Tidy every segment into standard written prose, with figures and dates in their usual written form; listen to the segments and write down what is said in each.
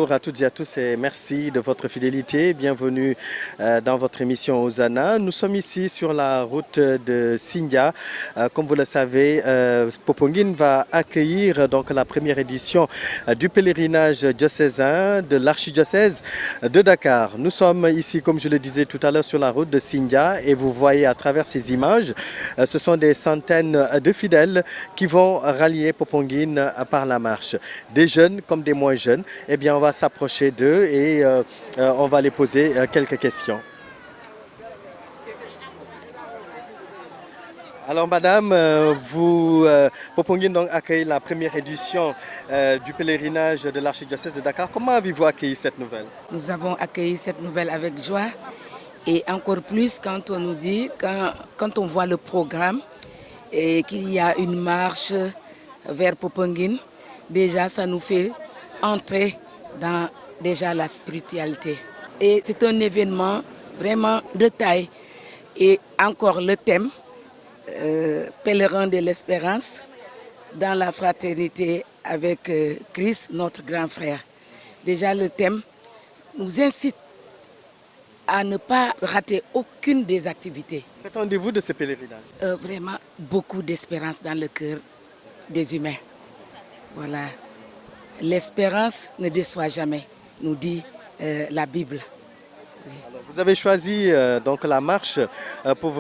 Bonjour à toutes et à tous et merci de votre fidélité. Bienvenue dans votre émission Hosanna. Nous sommes ici sur la route de Sindia. Comme vous le savez, Popenguine va accueillir donc la première édition du pèlerinage diocésain de l'archidiocèse de Dakar. Nous sommes ici, comme je le disais tout à l'heure, sur la route de Sindia et vous voyez à travers ces images, ce sont des centaines de fidèles qui vont rallier Popenguine par la marche. Des jeunes comme des moins jeunes. Eh bien, on va s'approcher d'eux et on va les poser quelques questions. Alors madame, Popenguine donc accueille la première édition du pèlerinage de l'archidiocèse de Dakar. Comment avez-vous accueilli cette nouvelle? Nous avons accueilli cette nouvelle avec joie et encore plus quand on nous dit, quand on voit le programme et qu'il y a une marche vers Popenguine, déjà ça nous fait entrer dans déjà la spiritualité. Et c'est un événement vraiment de taille. Et encore le thème, pèlerin de l'espérance, dans la fraternité avec Christ, notre grand frère. Déjà le thème nous incite à ne pas rater aucune des activités. Qu'attendez-vous de ce pèlerinage? Vraiment beaucoup d'espérance dans le cœur des humains. Voilà. L'espérance ne déçoit jamais, nous dit la Bible. Oui. Alors, vous avez choisi donc la marche pour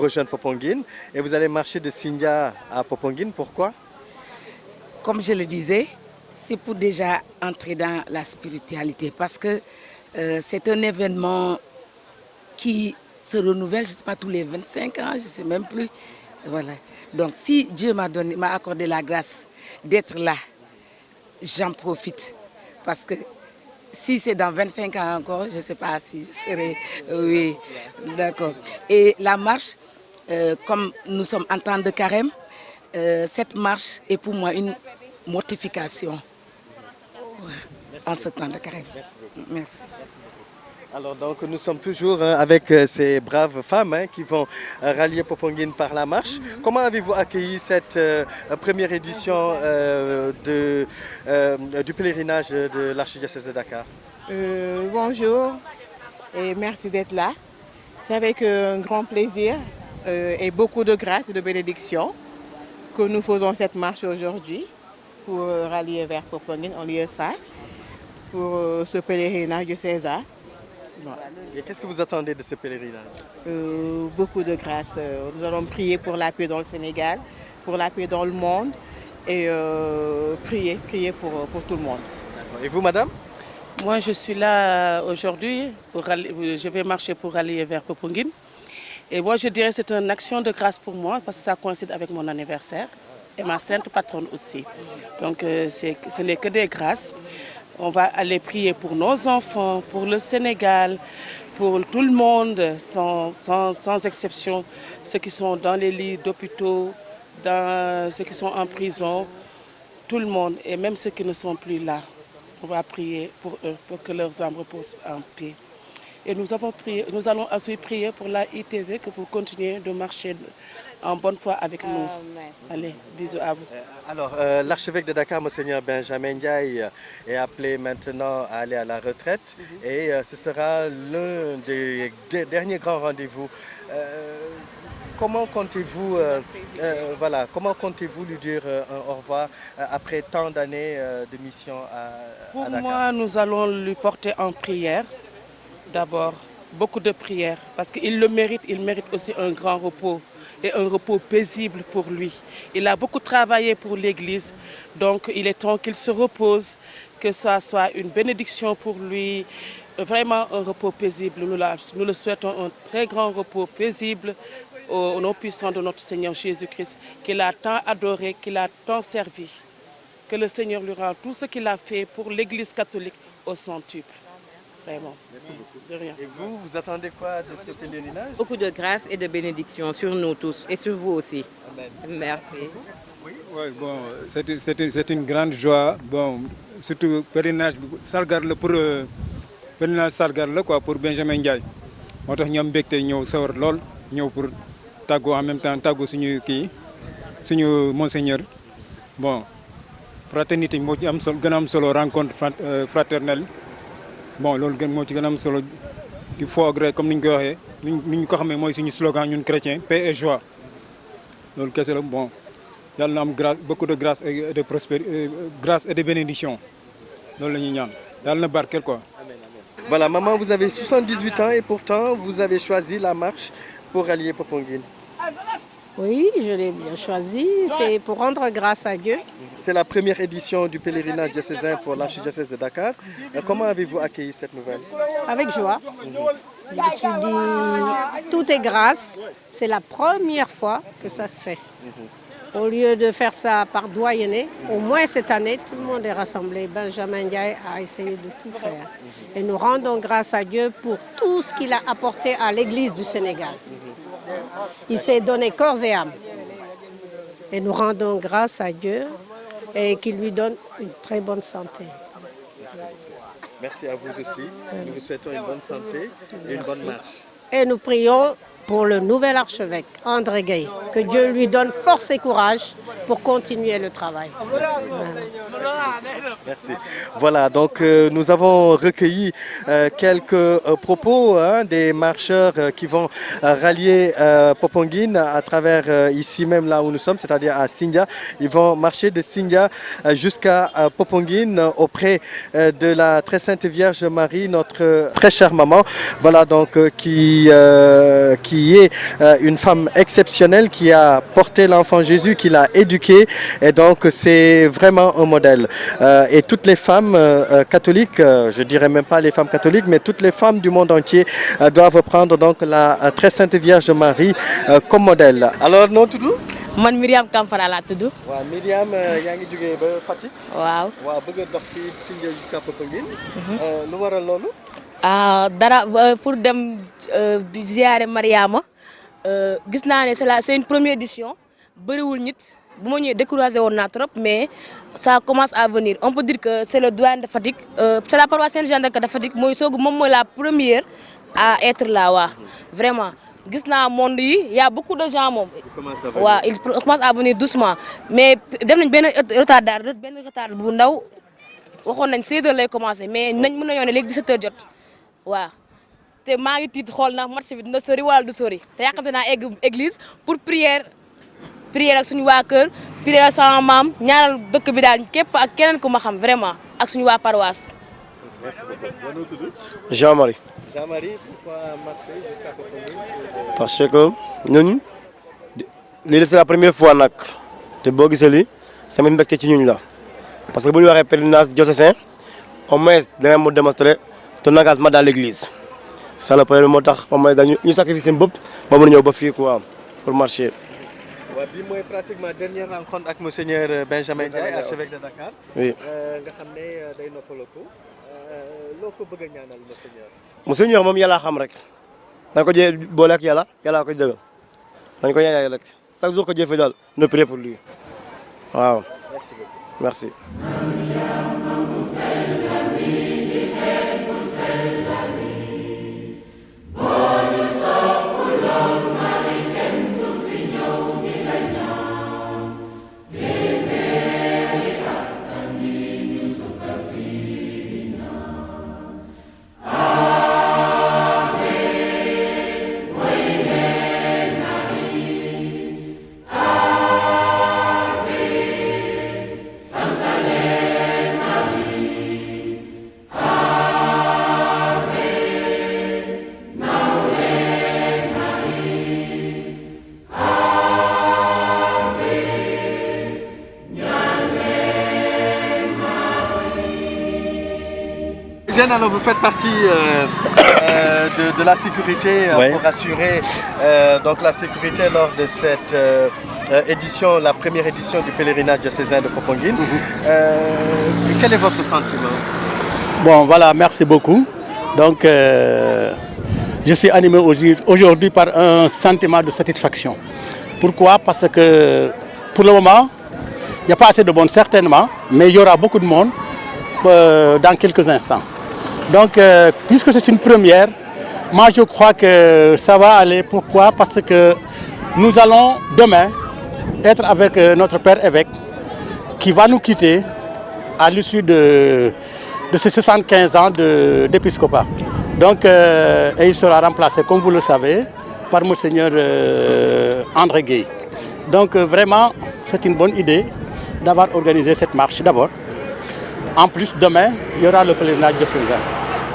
rejoindre Popenguine et vous allez marcher de Sindia à Popenguine. Pourquoi? Comme je le disais, c'est pour déjà entrer dans la spiritualité parce que c'est un événement qui se renouvelle, je ne sais pas, tous les 25 ans, je ne sais même plus. Voilà. Donc si Dieu m'a accordé la grâce d'être là, j'en profite parce que si c'est dans 25 ans encore, je ne sais pas si je serai... Oui, d'accord. Et la marche, comme nous sommes en temps de carême, cette marche est pour moi une mortification en ce temps de carême. Merci beaucoup. Merci. Alors donc nous sommes toujours avec ces braves femmes qui vont rallier Popenguine par la marche. Comment avez-vous accueilli cette première édition du pèlerinage de l'archidiocèse de Dakar? Bonjour et merci d'être là. C'est avec un grand plaisir et beaucoup de grâce et de bénédiction que nous faisons cette marche aujourd'hui pour rallier vers Popenguine, en lieu saint, pour ce pèlerinage diocésain. Voilà. Et qu'est-ce que vous attendez de ce pèlerinage? Beaucoup de grâce. Nous allons prier pour la paix dans le Sénégal, pour la paix dans le monde et prier pour tout le monde. Et vous, madame? Moi, je suis là aujourd'hui, je vais marcher pour aller vers Popenguine. Et moi, je dirais que c'est une action de grâce pour moi parce que ça coïncide avec mon anniversaire et ma sainte patronne aussi. Donc, ce n'est que des grâces. On va aller prier pour nos enfants, pour le Sénégal, pour tout le monde, sans exception, ceux qui sont dans les lits d'hôpitaux, ceux qui sont en prison, tout le monde, et même ceux qui ne sont plus là. On va prier pour eux, pour que leurs âmes reposent en paix. Et nous allons ensuite prier pour la ITV, que pour continuer de marcher en bonne foi avec nous. Amen. Allez, bisous à vous. Alors, l'archevêque de Dakar, Monseigneur Benjamin Ndiaye, est appelé maintenant à aller à la retraite et ce sera l'un des derniers grands rendez-vous. Comment comptez-vous lui dire au revoir après tant d'années de mission à Pour Dakar? moi, nous allons lui porter en prière, d'abord, beaucoup de prières, parce qu'il le mérite, il mérite aussi un grand repos et un repos paisible pour lui. Il a beaucoup travaillé pour l'Église, donc il est temps qu'il se repose, que ça soit une bénédiction pour lui, vraiment un repos paisible. Nous le souhaitons un très grand repos paisible au nom puissant de notre Seigneur Jésus-Christ, qu'il a tant adoré, qu'il a tant servi. Que le Seigneur lui rende tout ce qu'il a fait pour l'Église catholique au centuple. Vraiment. Merci beaucoup. De rien. Et vous, vous attendez quoi de ce pèlerinage? Beaucoup de grâce et de bénédiction sur nous tous et sur vous aussi. Amen. Merci. Oui, bon, c'est une grande joie. Bon, surtout pèlerinage sargal la pour pèlerinage sargal la quoi pour Benjamin Ndiaye. Moo tax ñoom mbégte ñëw sawar lool ñëw pour tàggoo en même temps tàggoo suñu monseigneur. Bon, fraternité moo ci am solo gën a am solo rencontre fraternelle bon loolu gën moo ci gën a am solo il faut agréer comme ni ñu koy waxee ni ñu ko xamee mooy suñu slogan ñun chrétien paix et joie loolu kese la bon yàlla na am grâce beaucoup de grâce et de prospérité grâce et de bénédiction loolu la ñuy ñaan yàlla na barkeel quoi. Voilà, maman, vous avez 78 ans et pourtant vous avez choisi la marche pour rallier Popenguine. Oui, je l'ai bien choisi. C'est pour rendre grâce à Dieu. C'est la première édition du pèlerinage diocésain pour l'archidiocèse de Dakar. Comment avez-vous accueilli cette nouvelle? Avec joie. Je me suis dit, tout est grâce. C'est la première fois que ça se fait. Au lieu de faire ça par doyenné, au moins cette année, tout le monde est rassemblé. Benjamin Ndiaye a essayé de tout faire. Et nous rendons grâce à Dieu pour tout ce qu'il a apporté à l'Église du Sénégal. Il s'est donné corps et âme. Et nous rendons grâce à Dieu et qu'il lui donne une très bonne santé. Merci à vous aussi. Nous vous souhaitons une bonne santé et une bonne marche. Et nous prions pour le nouvel archevêque, André Gueye, que Dieu lui donne force et courage pour continuer le travail. Merci. Voilà, donc nous avons recueilli quelques propos des marcheurs qui vont rallier Popenguine à travers ici même là où nous sommes, c'est-à-dire à Sindia. Ils vont marcher de Sindia jusqu'à Popenguine auprès de la très sainte Vierge Marie, notre très chère maman. Voilà donc qui est une femme exceptionnelle qui a porté l'enfant Jésus, qui l'a éduqué, et donc c'est vraiment un modèle. Et toutes les femmes catholiques, je dirais même pas les femmes catholiques, mais toutes les femmes du monde entier doivent prendre donc la très sainte Vierge Marie comme modèle. Alors non tout doux? Man Myriam Kamfara laa tudd. waaw Myriam yaa ngi jógee ba Fatick. waaw waaw bëgg a dox fii Sindia jusqu'à Popenguine. lu waral loolu? dara pour dem ziyaare Mariama gis naa ne c'est une première édition bëriwul nit bu ma ñëwee découragé woon naa trop mais ça commence à venir on peut dire que c'est le doyen de Fatick c'est la paroisse Sainte Jeanne d'Arc de Fatick moom mooy la première à être là waa vraiment gis naa monde yi y a beaucoup de gens moom. waaw il commence à venir doucement mais def nañ benn retard bu ndaw waxoon nañ 16h lay commencé mais mën nañoo ne léegi 17h jot. waaw te maa ngi tiit xool ndax marché bi dina sori wala du sori te yàqante naa egg église pour prière ak suñu waa kër prière ak sama maam ñaanal dëkk bi daal képp ak keneen ku ma xam vraiment ak suñu waa paroisse. Merci beaucoup. Jean-Marie. Jean-Marie, pourquoi marcher jusqu'à Popenguine? Parce que ñun lii c'est la première fois nag te boo gisee lii sama mbégte ci ñun la parce que bu ñu waxee pèlerinage diocésain au moins danga mu démontrer ton engagement dans l'église ça le problème moo tax au moins dañu ñu sacrifier seen bopp ba mën a ñëw ba fii quoi pour marcher. waaw bii mooy pratiquement dernière rencontre ak monseigneur Benjamin Ndiaye archevêque de Dakar. oui nga xam ne day noppaloo loo ko bëgg a ñaanal monseigneur. monseigneur moom yàlla xam rek dañ ko jël boole ak yàlla ko dëggal dañ ko ñaanal rek chaque jour ko jëfee daal ne prier pour lui waaw. Merci beaucoup. Merci. Alors vous faites partie de la sécurité pour assurer donc la sécurité lors de cette édition, la première édition du pèlerinage diocésain de Popenguine. Quel est votre sentiment? Bon voilà, merci beaucoup. Donc je suis animé aujourd'hui par un sentiment de satisfaction. Pourquoi? Parce que pour le moment, il n'y a pas assez de monde certainement, mais il y aura beaucoup de monde dans quelques instants. Donc, puisque c'est une première, moi je crois que ça va aller. Pourquoi? Parce que nous allons demain être avec notre père évêque qui va nous quitter à l'issue de ces 75 ans d'épiscopat. Donc, et il sera remplacé, comme vous le savez, par Monseigneur André Gueye. Donc, vraiment, c'est une bonne idée d'avoir organisé cette marche d'abord. En plus, demain, il y aura le pèlerinage diocésain.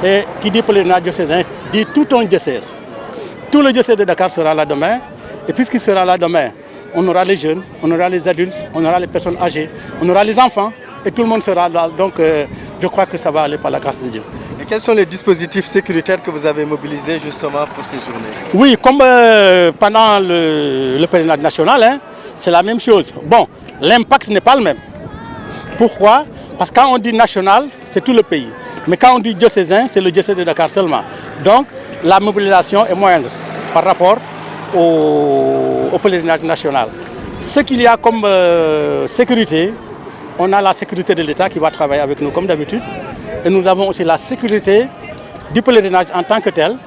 Et qui dit pèlerinage diocésain dit tout un diocèse. Tout le diocèse de Dakar sera là demain. Et puisqu'il sera là demain, on aura les jeunes, on aura les adultes, on aura les personnes âgées, on aura les enfants. Et tout le monde sera là. Donc, je crois que ça va aller par la grâce de Dieu. Et quels sont les dispositifs sécuritaires que vous avez mobilisés justement pour ces journées? Oui, comme pendant le pèlerinage national, hein, c'est la même chose. Bon, l'impact n'est pas le même. Pourquoi? Parce que quand on dit national, c'est tout le pays. Mais quand on dit diocésain, c'est le diocèse de Dakar seulement. Donc, la mobilisation est moindre par rapport au pèlerinage national. Ce qu'il y a comme sécurité, on a la sécurité de l'État qui va travailler avec nous comme d'habitude. Et nous avons aussi la sécurité du pèlerinage en tant que tel.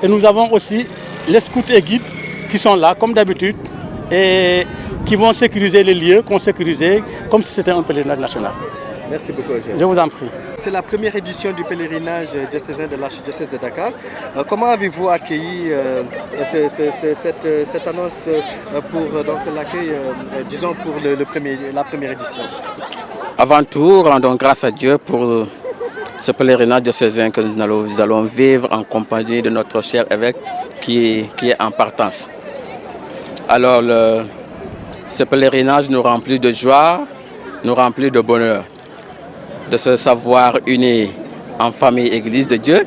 Et nous avons aussi les scouts et guides qui sont là comme d'habitude et qui vont sécuriser les lieux, qu'on sécurisait comme si c'était un pèlerinage national. Merci beaucoup, Eugène. Je vous en prie. C'est la première édition du pèlerinage diocésain de l'archidiocèse de Dakar. Comment avez-vous accueilli cette annonce pour l'accueil, disons, pour la première édition? Avant tout, rendons grâce à Dieu pour ce pèlerinage diocésain que nous allons vivre en compagnie de notre cher évêque qui est en partance. Alors, ce pèlerinage nous remplit de joie, nous remplit de bonheur, de se savoir unis en famille Église de Dieu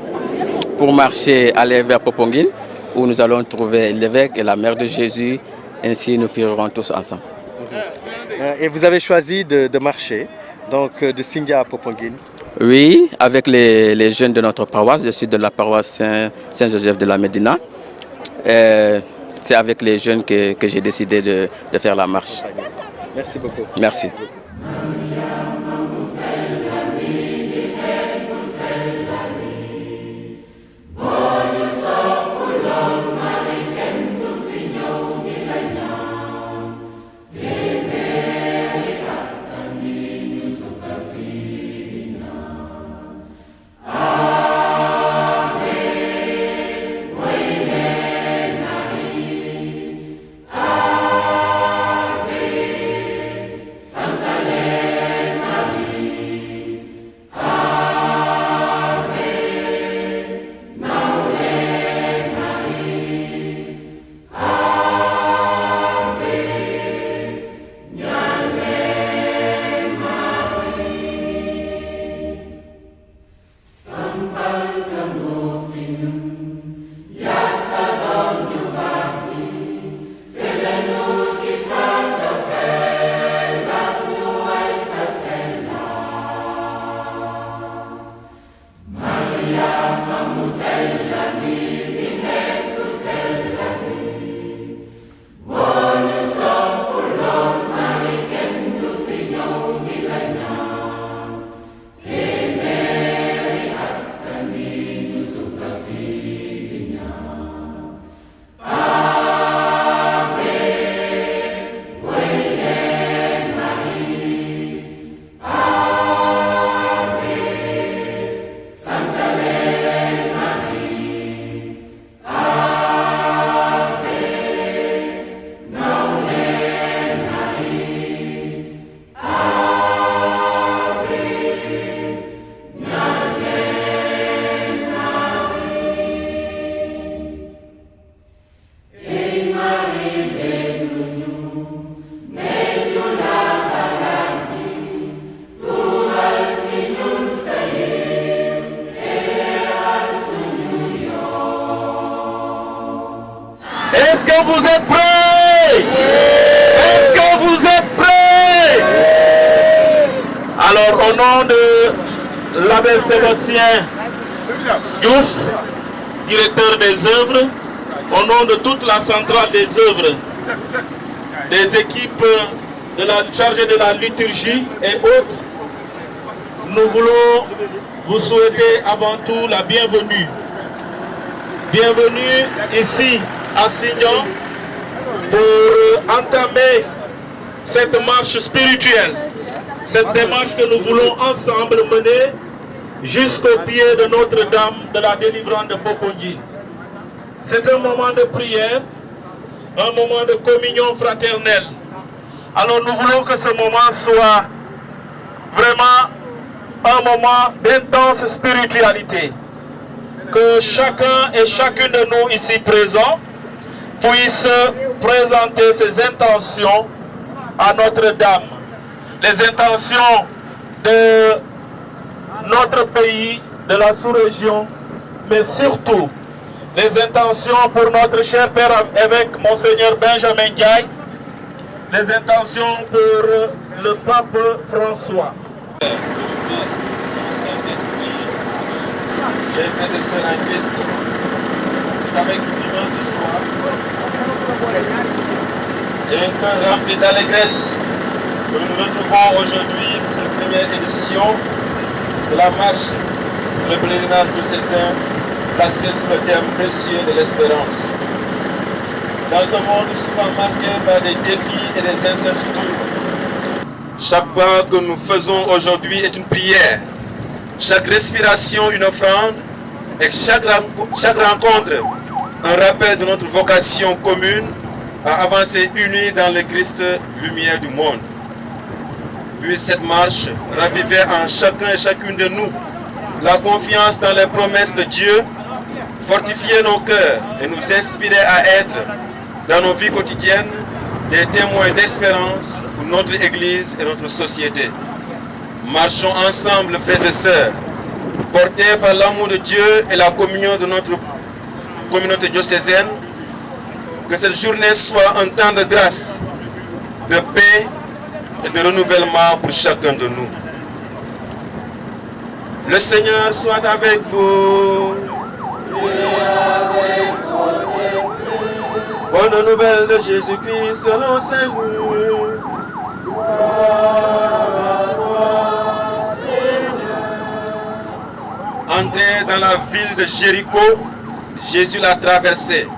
pour marcher, aller vers Popenguine, où nous allons trouver l'évêque et la mère de Jésus. Ainsi, nous prierons tous ensemble. Et vous avez choisi de marcher, donc de Sindia à Popenguine? Oui, avec les jeunes de notre paroisse. Je suis de la paroisse Saint-Joseph de la Médina. C'est avec les jeunes que j'ai décidé de faire la marche. Merci beaucoup. Merci. Est-ce que vous êtes prêts? Est-ce que vous êtes prêts? Alors, au nom de l'abbé Sébastien Diouf, directeur des œuvres, au nom de toute la centrale des œuvres, des équipes chargées de la liturgie et autres, nous voulons vous souhaiter avant tout la bienvenue. Bienvenue ici à Signan pour entamer cette marche spirituelle. cette démarche que nous voulons ensemble mener jusqu'au pied de Notre-Dame de la délivrance de Poponguine. C'est un moment de prière, un moment de communion fraternelle. Alors nous voulons que ce moment soit vraiment un moment d'intense spiritualité. Que chacun et chacune de nous ici présents puisse présenter ses intentions à Notre-Dame. Les intentions de notre pays, de la sous-région, mais surtout les intentions pour notre cher Père évêque Monseigneur Benjamin Ndiaye, les intentions pour le pape François. Chers frères et sœurs en Christ, c'est avec une immense joie et un cœur rempli d'allégresse que nous nous retrouvons aujourd'hui pour cette première édition de la marche pour le pèlerinage diocésain placé sous le thème précieux de l'espérance. Dans un monde souvent marqué par des défis et des incertitudes, chaque pas que nous faisons aujourd'hui est une prière, chaque respiration une offrande et chaque rencontre un rappel de notre vocation commune à avancer unis dans le Christ, lumière du monde. Puisse cette marche raviver en chacun et chacune de nous la confiance dans les promesses de Dieu, fortifier nos cœurs et nous inspirer à être, dans nos vies quotidiennes, des témoins d'espérance pour notre Église et notre société. Marchons ensemble, frères et sœurs, portés par l'amour de Dieu et la communion de notre communauté diocésaine, que cette journée soit un temps de grâce, de paix et de renouvellement pour chacun de nous. Le Seigneur soit avec vous. Bonne nouvelle de Jésus-Christ selon Saint Luc. Entré dans la ville de Jéricho, Jésus l'a traversée.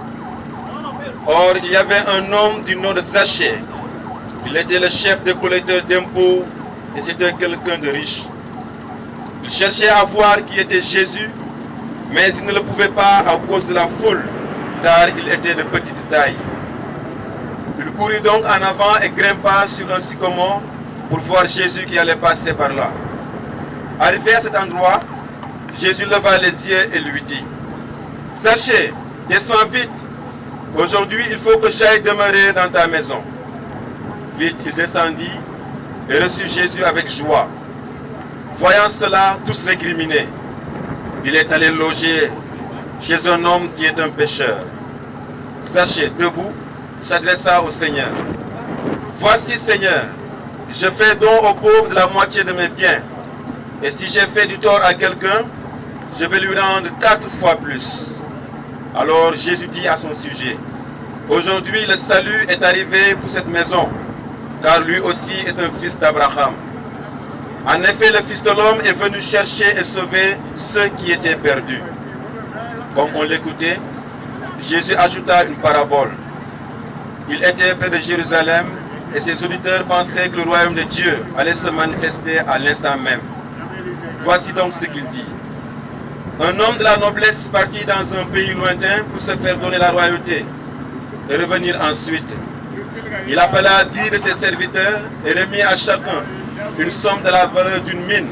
Or, il y avait un homme du nom de Zachée. Il était le chef des collecteurs d'impôts et c'était quelqu'un de riche. Il cherchait à voir qui était Jésus, mais il ne le pouvait pas à cause de la foule, car il était de petite taille. Il courut donc en avant et grimpa sur un sycomore pour voir Jésus qui allait passer par là. Arrivé à cet endroit, Jésus leva les yeux et lui dit: « Zachée, descends vite. Aujourd'hui, il faut que j'aille demeurer dans ta maison. » Vite, il descendit et reçut Jésus avec joie. Voyant cela, tous récriminaient. Il est allé loger chez un homme qui est un pécheur. Zachée, debout, s'adressa au Seigneur. « Voici, Seigneur, je fais don aux pauvres de la moitié de mes biens. Et si j'ai fait du tort à quelqu'un, je vais lui rendre 4 fois plus. » Alors Jésus dit à son sujet: « Aujourd'hui, le salut est arrivé pour cette maison, car lui aussi est un fils d'Abraham. En effet, le Fils de l'homme est venu chercher et sauver ceux qui étaient perdus. » Comme on l'écoutait, Jésus ajouta une parabole. Il était près de Jérusalem et ses auditeurs pensaient que le royaume de Dieu allait se manifester à l'instant même. Voici donc ce qu'il dit. Un homme de la noblesse partit dans un pays lointain pour se faire donner la royauté et revenir ensuite. Il appela 10 de ses serviteurs et remit à chacun une somme de la valeur d'une mine.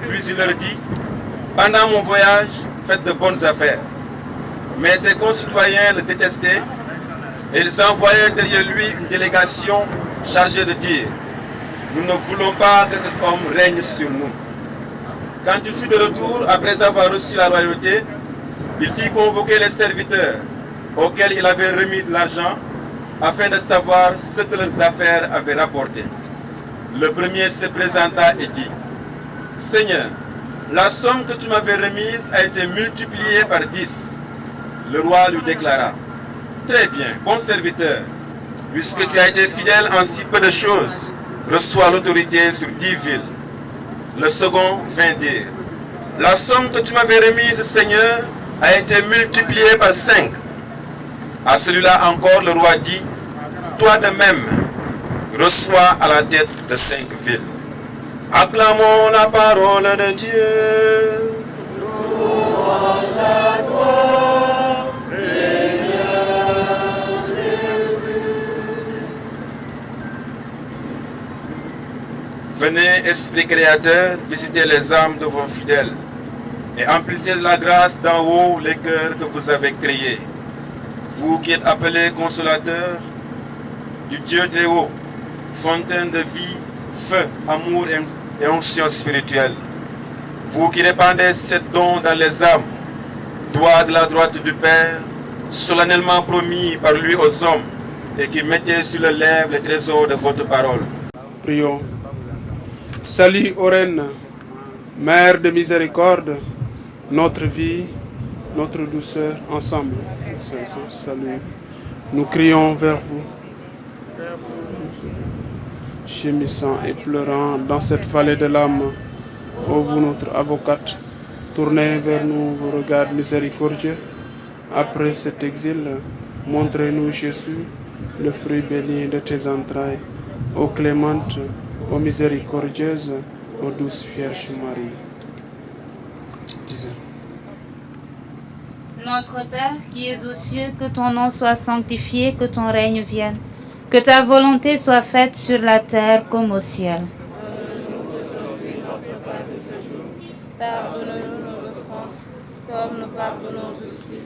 Puis il leur dit: « Pendant mon voyage, faites de bonnes affaires. » Mais ses concitoyens le détestaient et ils envoyaient derrière lui une délégation chargée de dire: « Nous ne voulons pas que cet homme règne sur nous. » Quand il fut de retour, après avoir reçu la royauté, il fit convoquer les serviteurs auxquels il avait remis de l'argent afin de savoir ce que leurs affaires avaient rapporté. Le premier se présenta et dit: « Seigneur, la somme que tu m'avais remise a été multipliée par 10. » Le roi lui déclara: « Très bien, bon serviteur, puisque tu as été fidèle en si peu de choses, reçois l'autorité sur 10 villes. » Le second vint dire: « La somme que tu m'avais remise, Seigneur, a été multipliée par 5. » À celui-là encore, le roi dit: « Toi de même, reçois à la tête de 5 villes. » Acclamons la parole de Dieu. Louange à toi, Seigneur Jésus. Venez, Esprit Créateur, visiter les âmes de vos fidèles et emplissez de la grâce d'en haut les cœurs que vous avez créés. Vous qui êtes appelés consolateurs du Dieu très haut, fontaine de vie, feu, amour et onction spirituelle. Vous qui répandez ces dons dans les âmes, doigt de la droite du Père, solennellement promis par lui aux hommes, et qui mettez sur les lèvres les trésors de votre parole. Prions. Salut, ô Reine, Mère de miséricorde, notre vie, notre douceur, ensemble. Salut. Nous crions vers vous, gémissant et pleurant dans cette vallée de l'âme. Ô vous, notre avocate, tournez vers nous vos regards miséricordieux. Après cet exil, montrez-nous Jésus, le fruit béni de tes entrailles. Ô clémente, ô miséricordieuse, ô douce Vierge Marie. Disons. Notre Père qui es aux cieux, que ton nom soit sanctifié, que ton règne vienne. Que ta volonté soit faite sur la terre comme au ciel. Pardonne-nous nos offenses, comme nous pardonnons aussi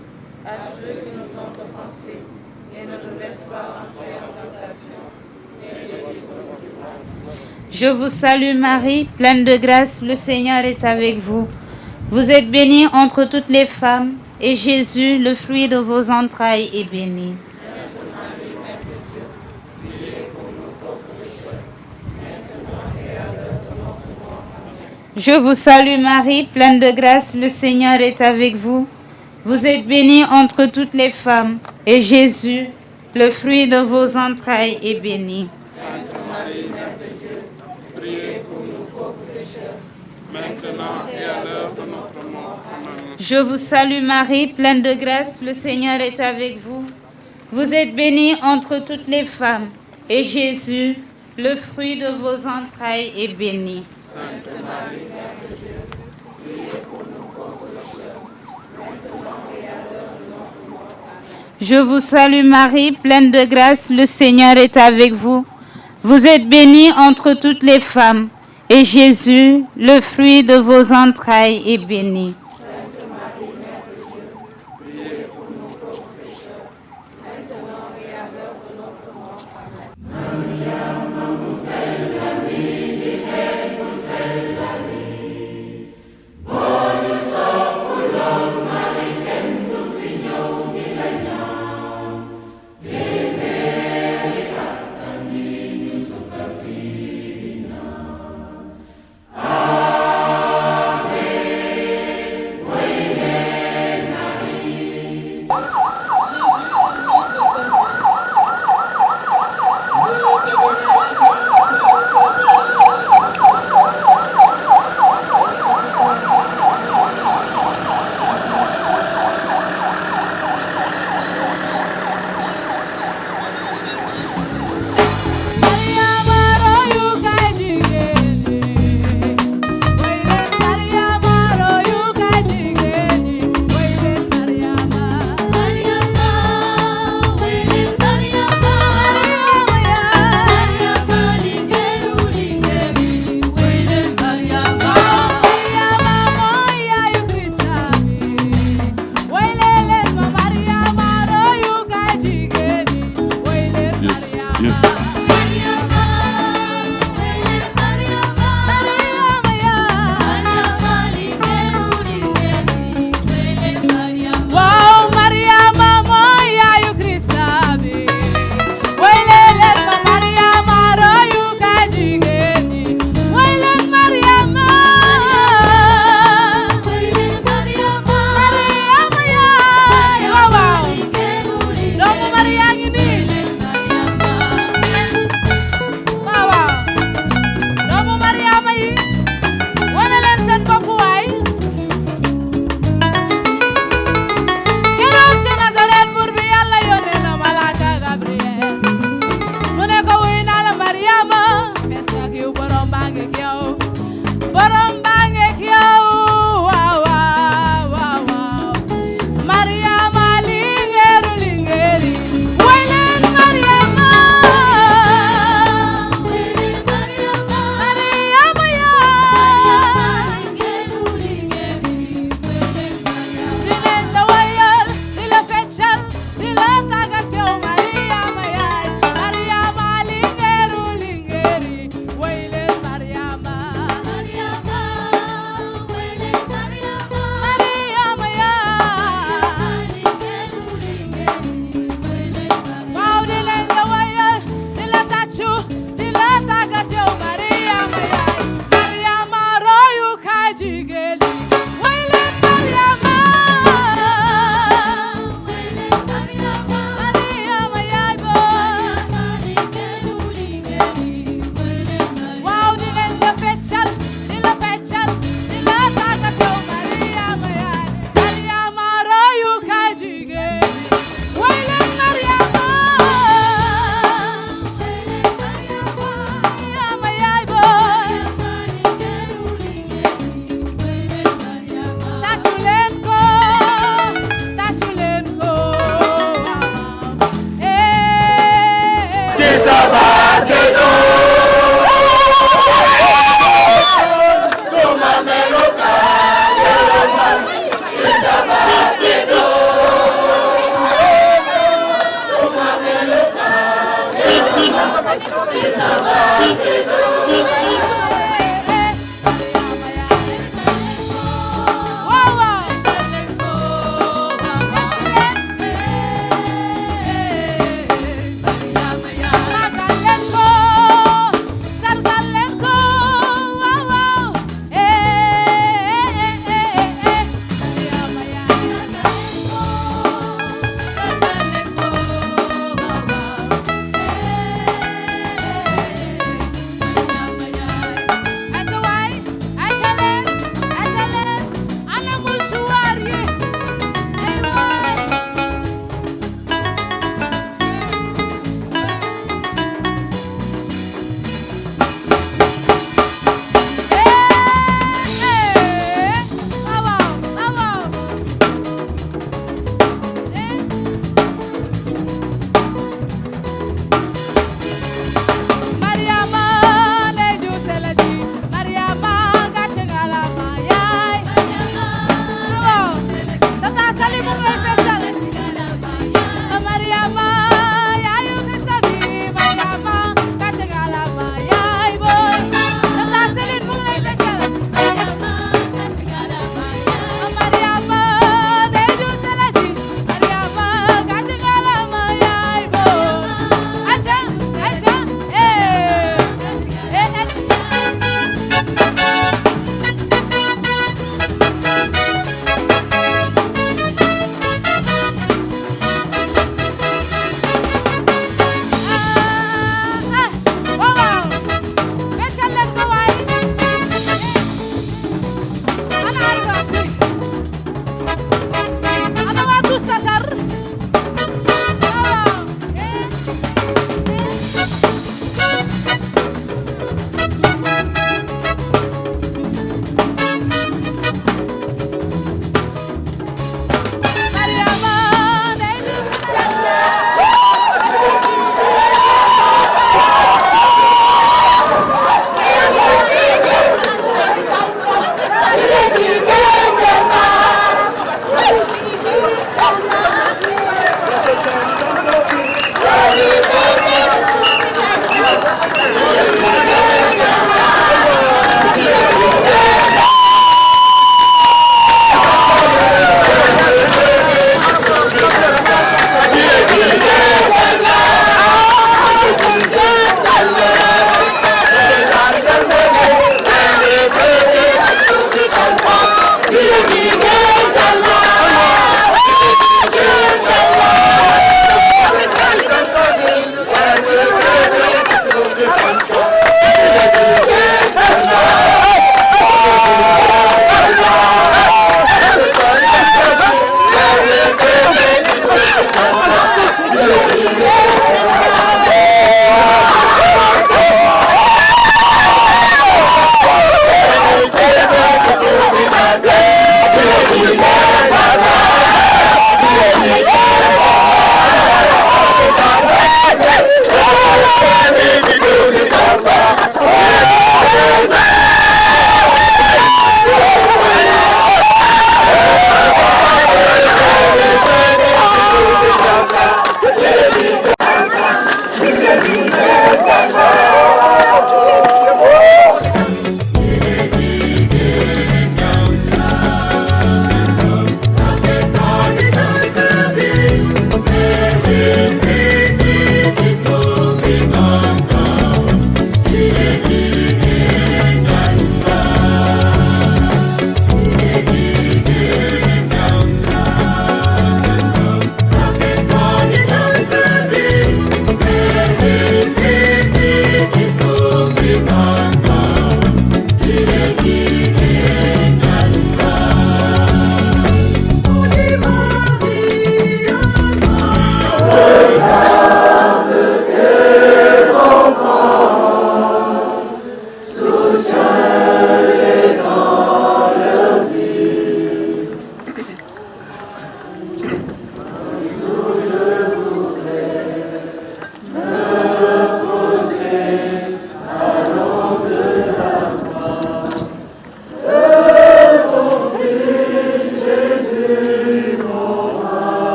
à ceux qui nous ont offensés, et ne nous laisse pas entrer en tentation, mais délivre-nous du mal. Je vous salue Marie, pleine de grâce, le Seigneur est avec vous. Vous êtes bénie entre toutes les femmes, et Jésus, le fruit de vos entrailles, est béni. Je vous salue Marie, pleine de grâce, le Seigneur est avec vous. Vous êtes bénie entre toutes les femmes, et Jésus, le fruit de vos entrailles, est béni. Sainte Marie, Mère de Dieu, priez pour nous pauvres pécheurs, maintenant et à l'heure de notre mort. Amen. Je vous salue Marie, pleine de grâce, le Seigneur est avec vous. Vous êtes bénie entre toutes les femmes, et Jésus, le fruit de vos entrailles, est béni. Sainte Marie, Mère de Dieu, priez pour nous pauvres pécheurs, maintenant et à l'heure de notre mort. Amen. Je vous salue Marie, pleine de grâce, le Seigneur est avec vous. Vous êtes bénie entre toutes les femmes, et Jésus, le fruit de vos entrailles, est béni. Sainte Marie, Mère de Dieu, priez pour nous pauvres pécheurs, maintenant et à l'heure de notre mort. Amen.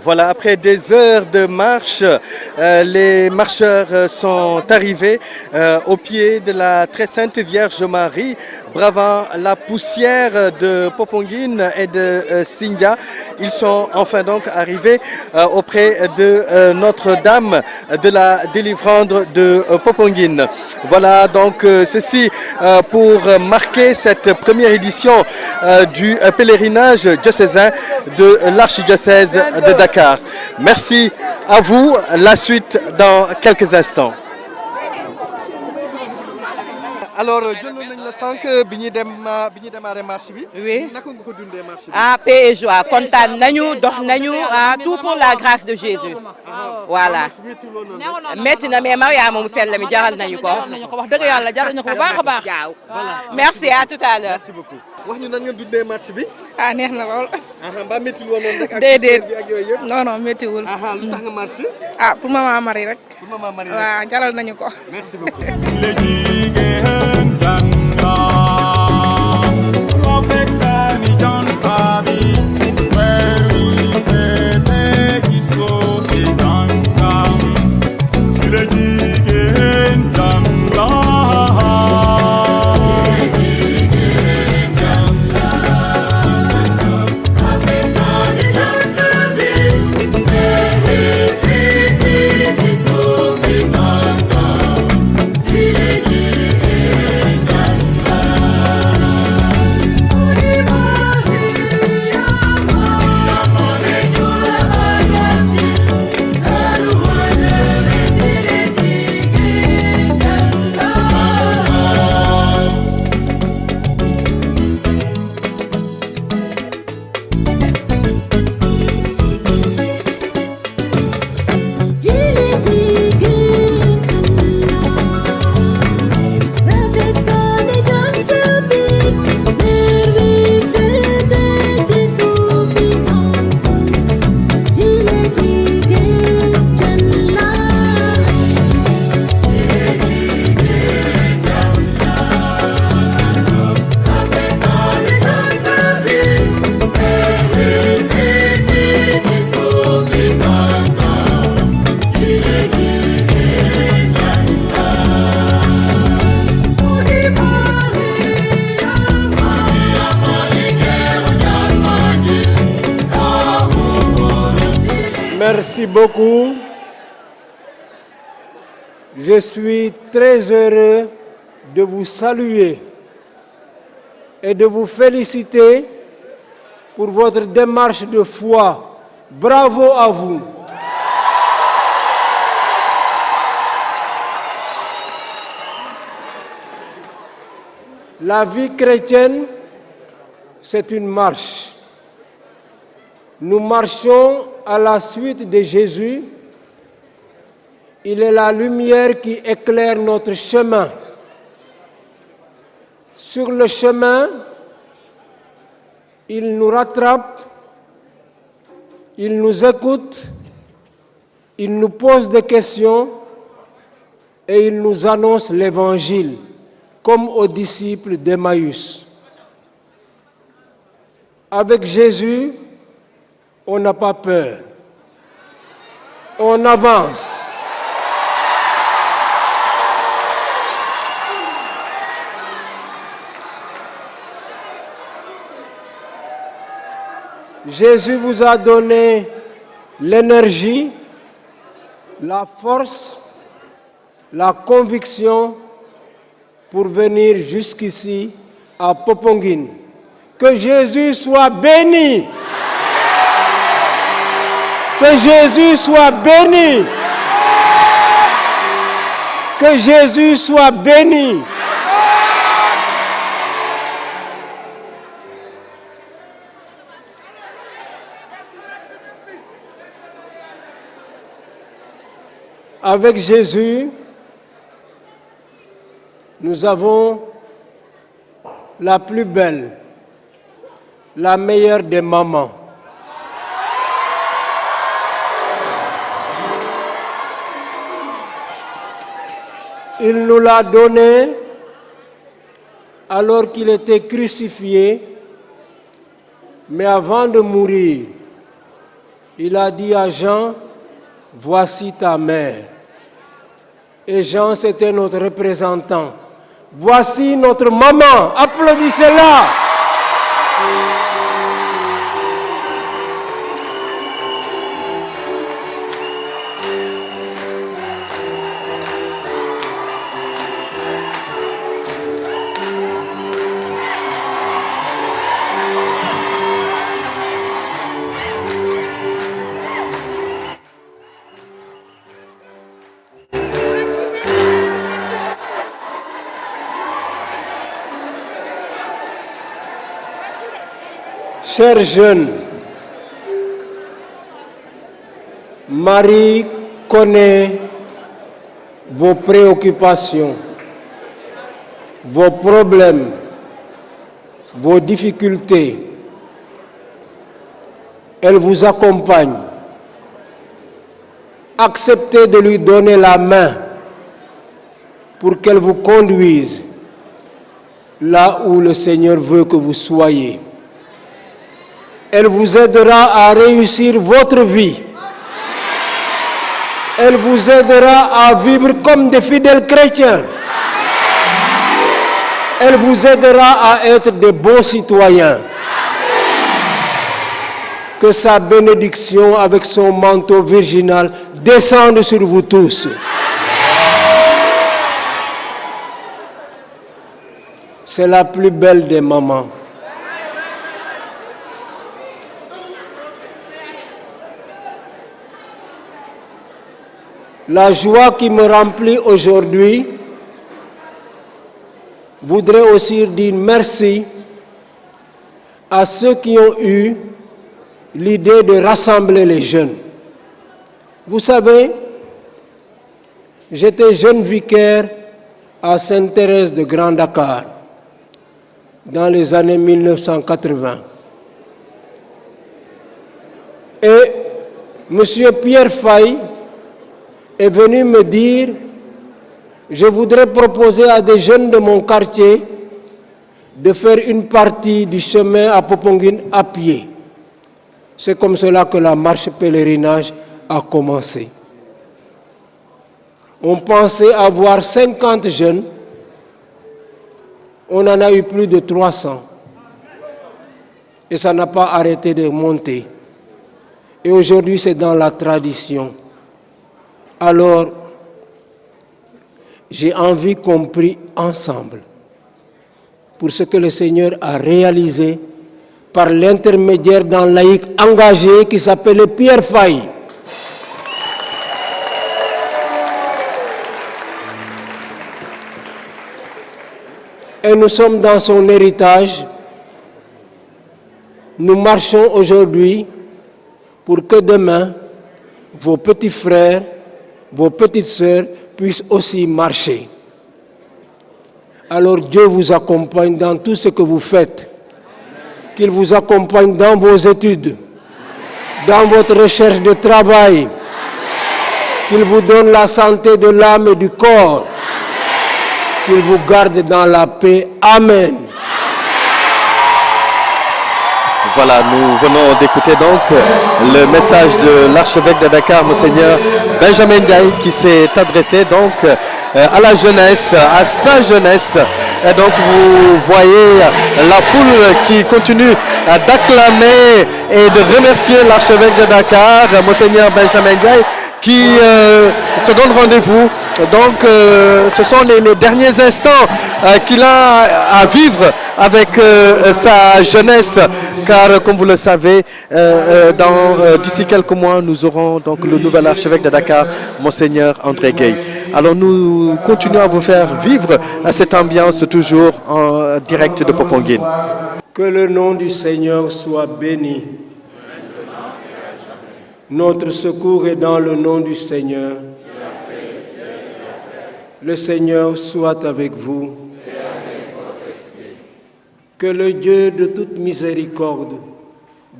Voilà, après des heures de marche, les marcheurs sont arrivés au pied de la très sainte Vierge Marie, bravant la poussière de Popenguine et de Sindia. Ils sont enfin donc arrivés auprès de Notre-Dame de la délivrance de Popenguine. Voilà donc ceci pour marquer cette première édition du pèlerinage diocésain de l'archidiocèse de Dakar. Merci à vous. La suite dans quelques instants. Alors, je ne sens que démarrer marche. Oui. Ah, paix et joie. Content nañu, dox nañu, tout pour la grâce de Jésus. Voilà. Metti na mais Mariama mu sell mi jaral nañu ko. Wax dëgg yàlla jaral na ko bu baax a baax. Merci, à tout à l'heure. Merci beaucoup. Wax ñu nan nga dundee marche bi? Ah neex na lool. Mbaa métti woon rek ak déedéet bi ak yooyu yëpp? non non méttiwul. Lu tax nga marche? Ah pour maman Marie rek. Pour maman Marie rek. Waaw jaral nañu ko. Merci beaucoup. Merci beaucoup. Je suis très heureux de vous saluer et de vous féliciter pour votre démarche de foi. Bravo à vous. La vie chrétienne, c'est une marche. Nous marchons à la suite de Jésus. Il est la lumière qui éclaire notre chemin. Sur le chemin, il nous rattrape, il nous écoute, il nous pose des questions et il nous annonce l'Évangile, comme aux disciples d'Emmaüs. Avec Jésus, on n'a pas peur. On avance. Jésus vous a donné l'énergie, la force, la conviction pour venir jusqu'ici à Popenguine. Que Jésus soit béni. Que Jésus soit béni. Que Jésus soit béni. Avec Jésus, nous avons la plus belle, la meilleure des mamans. Il nous l'a donnée alors qu'il était crucifié, mais avant de mourir, il a dit à Jean, « Voici ta mère. » Et Jean, c'était notre représentant. Voici notre maman. Applaudissez-la. Chers jeunes, Marie connaît vos préoccupations, vos problèmes, vos difficultés. Elle vous accompagne. Acceptez de lui donner la main pour qu'elle vous conduise là où le Seigneur veut que vous soyez. Elle vous aidera à réussir votre vie. Elle vous aidera à vivre comme des fidèles chrétiens. Elle vous aidera à être de bons citoyens. Que sa bénédiction avec son manteau virginal descende sur vous tous. C'est la plus belle des mamans. La joie qui me remplit aujourd'hui voudrait aussi dire merci à ceux qui ont eu l'idée de rassembler les jeunes. Vous savez, j'étais jeune vicaire à Sainte-Thérèse de Grand Dakar dans les années 1980. Et M. Pierre Faye est venu me dire, je voudrais proposer à des jeunes de mon quartier de faire une partie du chemin à Popenguine à pied. C'est comme cela que la marche pèlerinage a commencé. On pensait avoir 50 jeunes, on en a eu plus de 300. Et ça n'a pas arrêté de monter. Et aujourd'hui, c'est dans la tradition. Alors, j'ai envie qu'on prie ensemble pour ce que le Seigneur a réalisé par l'intermédiaire d'un laïc engagé qui s'appelait Pierre Faye. Et nous sommes dans son héritage. Nous marchons aujourd'hui pour que demain, vos petits frères, vos petites sœurs puissent aussi marcher. Alors Dieu vous accompagne dans tout ce que vous faites. Qu'il vous accompagne dans vos études, dans votre recherche de travail. Qu'il vous donne la santé de l'âme et du corps. Qu'il vous garde dans la paix. Amen. Voilà, nous venons d'écouter donc le message de l'archevêque de Dakar, Monseigneur Benjamin Ndiaye, qui s'est adressé donc à la jeunesse, à sa jeunesse. Et donc vous voyez la foule qui continue d'acclamer et de remercier l'archevêque de Dakar, Monseigneur Benjamin Ndiaye, qui se donne rendez-vous. Donc ce sont les derniers instants qu'il a à vivre avec sa jeunesse, car comme vous le savez, d'ici quelques mois, nous aurons donc le nouvel archevêque de Dakar, Monseigneur André Gueye. Alors nous continuons à vous faire vivre cette ambiance toujours en direct de Popenguine. Que le nom du Seigneur soit béni. Notre secours est dans le nom du Seigneur. Le Seigneur soit avec vous. Que le Dieu de toute miséricorde,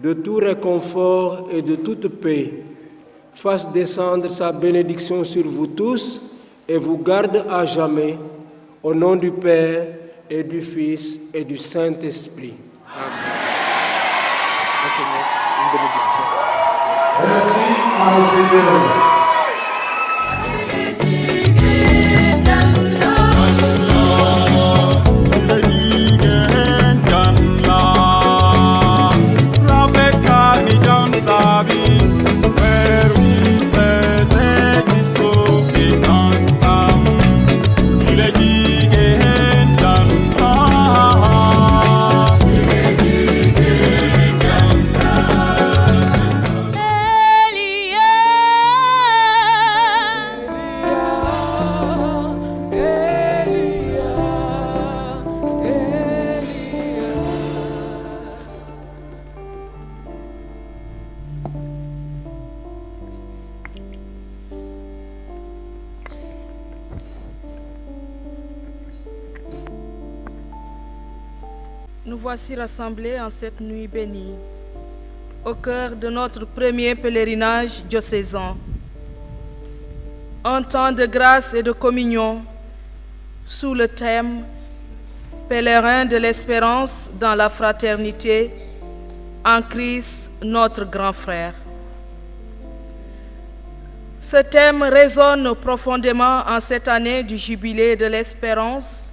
de tout réconfort et de toute paix fasse descendre sa bénédiction sur vous tous et vous garde à jamais, au nom du Père et du Fils et du Saint-Esprit. Amen. Seigneur, une bénédiction. Merci à nos Seigneurs. Nous voici rassemblés en cette nuit bénie, au cœur de notre premier pèlerinage diocésain. Un temps de grâce et de communion sous le thème « Pèlerins de l'espérance dans la fraternité en Christ, notre grand frère ». Ce thème résonne profondément en cette année du jubilé de l'espérance,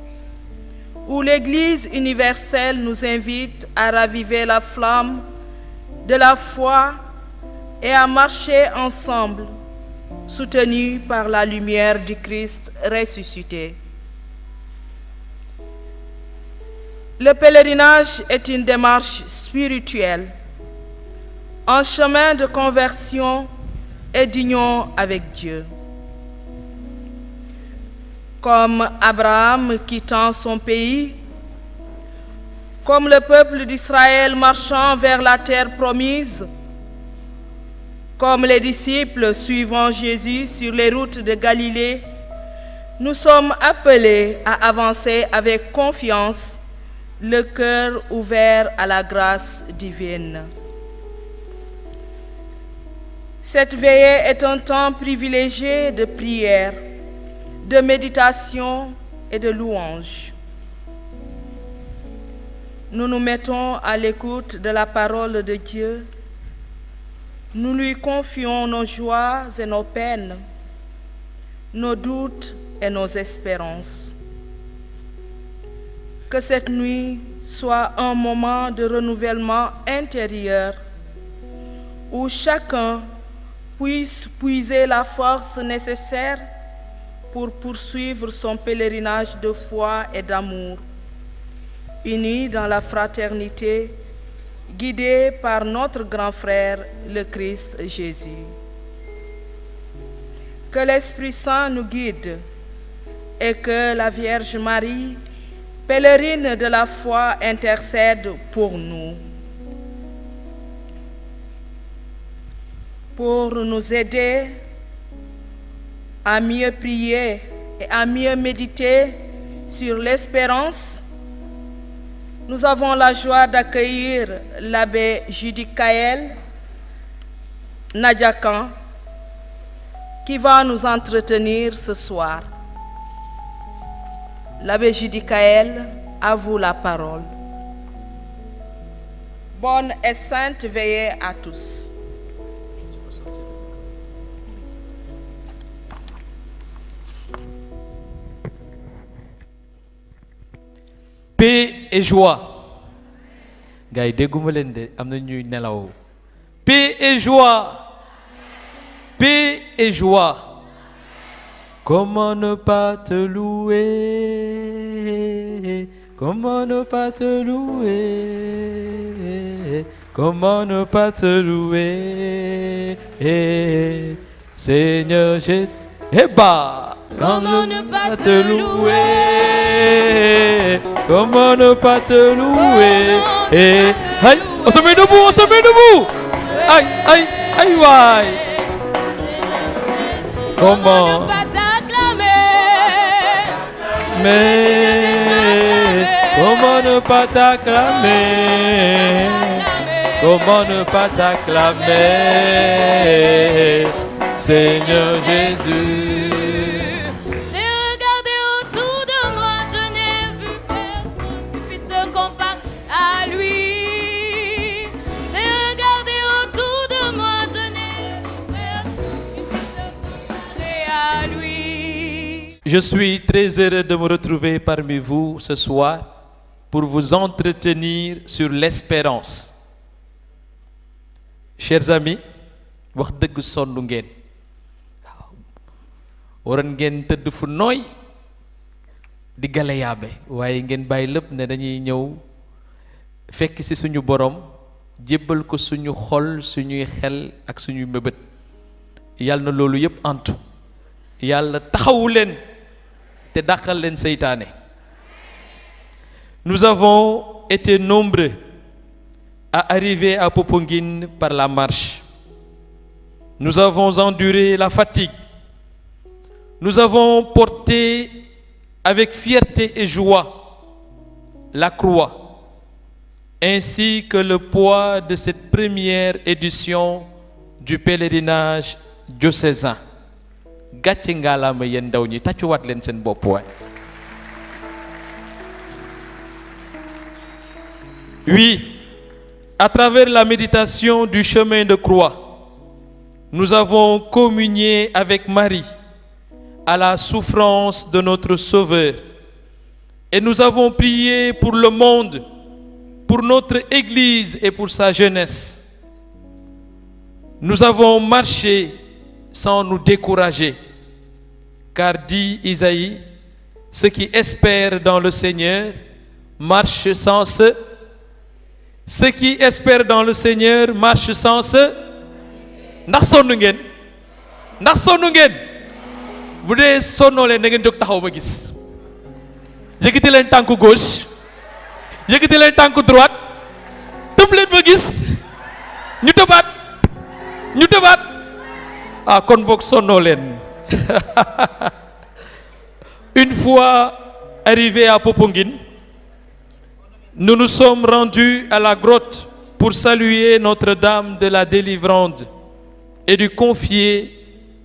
où l'Église universelle nous invite à raviver la flamme de la foi et à marcher ensemble, soutenus par la lumière du Christ ressuscité. Le pèlerinage est une démarche spirituelle, un chemin de conversion et d'union avec Dieu. Comme Abraham quittant son pays, comme le peuple d'Israël marchant vers la terre promise, comme les disciples suivant Jésus sur les routes de Galilée, nous sommes appelés à avancer avec confiance, le cœur ouvert à la grâce divine. Cette veillée est un temps privilégié de prière, de méditation et de louange. Nous nous mettons à l'écoute de la parole de Dieu. Nous lui confions nos joies et nos peines, nos doutes et nos espérances. Que cette nuit soit un moment de renouvellement intérieur où chacun puisse puiser la force nécessaire pour poursuivre son pèlerinage de foi et d'amour, unis dans la fraternité, guidés par notre grand frère, le Christ Jésus. Que l'Esprit Saint nous guide et que la Vierge Marie, pèlerine de la foi, intercède pour nous. Pour nous aider à mieux prier et à mieux méditer sur l'espérance, nous avons la joie d'accueillir l'abbé Judicaël Nadiakan qui va nous entretenir ce soir. L'abbé Judicaël, à vous la parole. Bonne et sainte veillée à tous. Paix et joie. Gars yi dégguma leen de am na ñuy nelaw. Paix et joie. Paix et joie. Comment ne pas te louer? Comment ne pas te louer? Comment ne pas te louer? Seigneur Jésus. Eh bah! Comment ne pas te louer? Comment ne pas te louer? Aïe, on se met debout, on se met debout! Aïe, aïe, aïe, aïe! Comment ne pas t'acclamer? Mais comment ne pas t'acclamer? Comment ne pas t'acclamer? Seigneur Jésus. J'ai regardé autour de moi, je n'ai vu personne. à lui. J'ai regardé autour de moi, je n'ai personne qui puisse se comparer à lui. Je suis très heureux de me retrouver parmi vous ce soir pour vous entretenir sur l'espérance. Chers amis, wax dëgg sonn ngeen waroon ngeen tëdd fu nooy di galayaabe waaye ngeen bàyyi lépp ne dañuy ñëw fekk ci suñu borom jébbal ko suñu xol suñuy xel ak suñuy mébét yàlla na loolu yépp antu yàlla taxawu leen te dàqal leen seytaane. Nous avons été nombreux à arriver à Popenguine par la marche. Nous avons enduré la fatigue. Nous avons porté avec fierté et joie la croix, ainsi que le poids de cette première édition du pèlerinage diocésain. Gàcce ngaalaama yéen ndaw ñi tàccuwaat leen seen bopp waay. Oui, à travers la méditation du chemin de croix, nous avons communié avec Marie à la souffrance de notre Sauveur. Et nous avons prié pour le monde, pour notre Église et pour sa jeunesse. Nous avons marché sans nous décourager, car dit Isaïe, ceux qui espèrent dans le Seigneur marchent sans se. Ceux qui espèrent dans le Seigneur marchent sans se. Ndax sonn ngeen ndax sonn ngeen bu dee sonnoo leen da ngeen jóg taxaw ma gis yëkkati leen tànku gauche yëkkati leen tànku droite tëb leen ma gis ñu tëbaat ah kon boog sonnoo leen. Une fois arrivés à Popenguine, nous nous sommes rendus à la grotte pour saluer Notre-Dame de la Délivrance et lui confier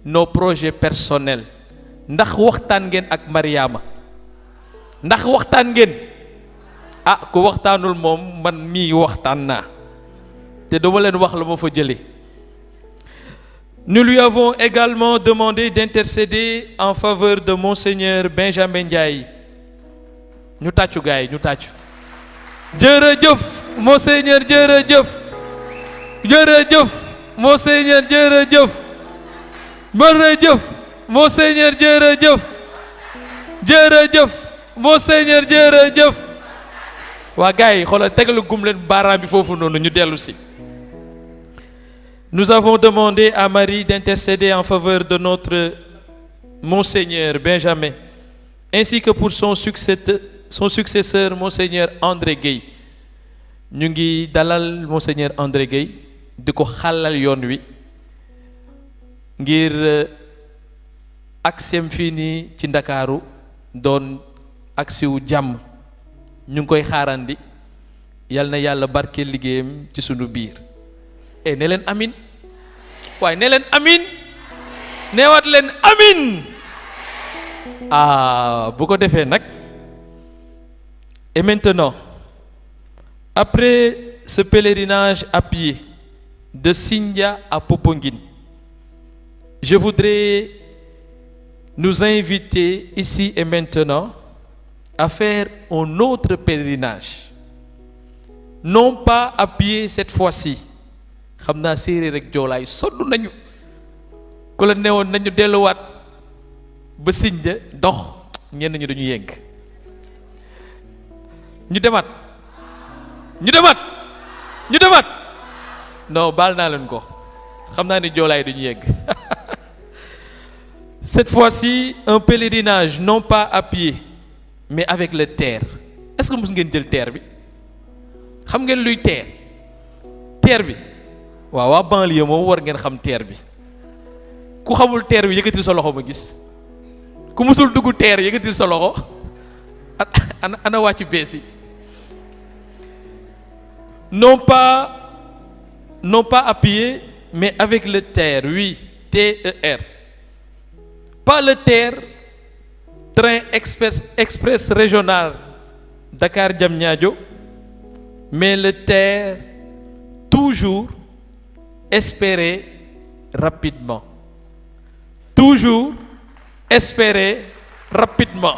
nos projets personnels. Ndax waxtaan ngeen ak Mariama ndax waxtaan ngeen ah ku waxtaanul moom man mii waxtaan naa te dama leen wax la ma fa jëlee. Nous lui avons également demandé d'intercéder en faveur de Monseigneur Benjamin Ndiaye. Ñu tàccu gaay ñu tàccu. Jërëjëf Monseigneur jërëjëf jërëjëf Monseigneur jërëjëf jërëjëf Monseigneur jërëjëf jërëjëf Monseigneur jërëjëf. waa gaay xoolal tegalu gum leen baaraam bi foofu noonu ñu dellu si. Nous avons demandé à Marie d'intercéder en faveur de notre Monseigneur Benjamin, ainsi que pour son successeur Monseigneur André Gueye. Ñu ngi dalal Monseigneur André Gueye di ko xàllal yoon wi ngir aksem fii nii ci Ndakaaru doon aksiwu jàmm ñu ngi koy xaarandi yal na yàlla barkeel liggéeyam ci sunu biir. e ne leen amin waaye ne leen amin neewaat leen amin ah bu ko defee nag. Et maintenant, après ce pèlerinage à pied de Sindia à Popenguine, je voudrais nous inviter ici et maintenant à faire un autre pèlerinage, non pas à pied cette fois-ci. xam naa séeréer rek joolaay sonn nañu ku la newoon nañu delluwaat ba Sindia dox ñenn ñu dañu yegg ñu demaat non baal naa leen ko xam naa ni joolaay dañu yegg. Cette fois-ci un pèlerinage non pas à pied mais avec le TER. Est-ce que mos ngeen jël TER bi xam ngeen luy TER bi waaw waa banlieue moom war ngeen xam TER bi ku xamul TER bi yëkkatil sa loxo ma gis ku musul dugg TER yëkkatil sa loxo ana wàcc bees yi. Non pas à pied mais avec le TER, oui, TER. Pas le TER, train express régional Dakar Diamniadio, mais le taire toujours, espérer rapidement. Toujours espérer rapidement.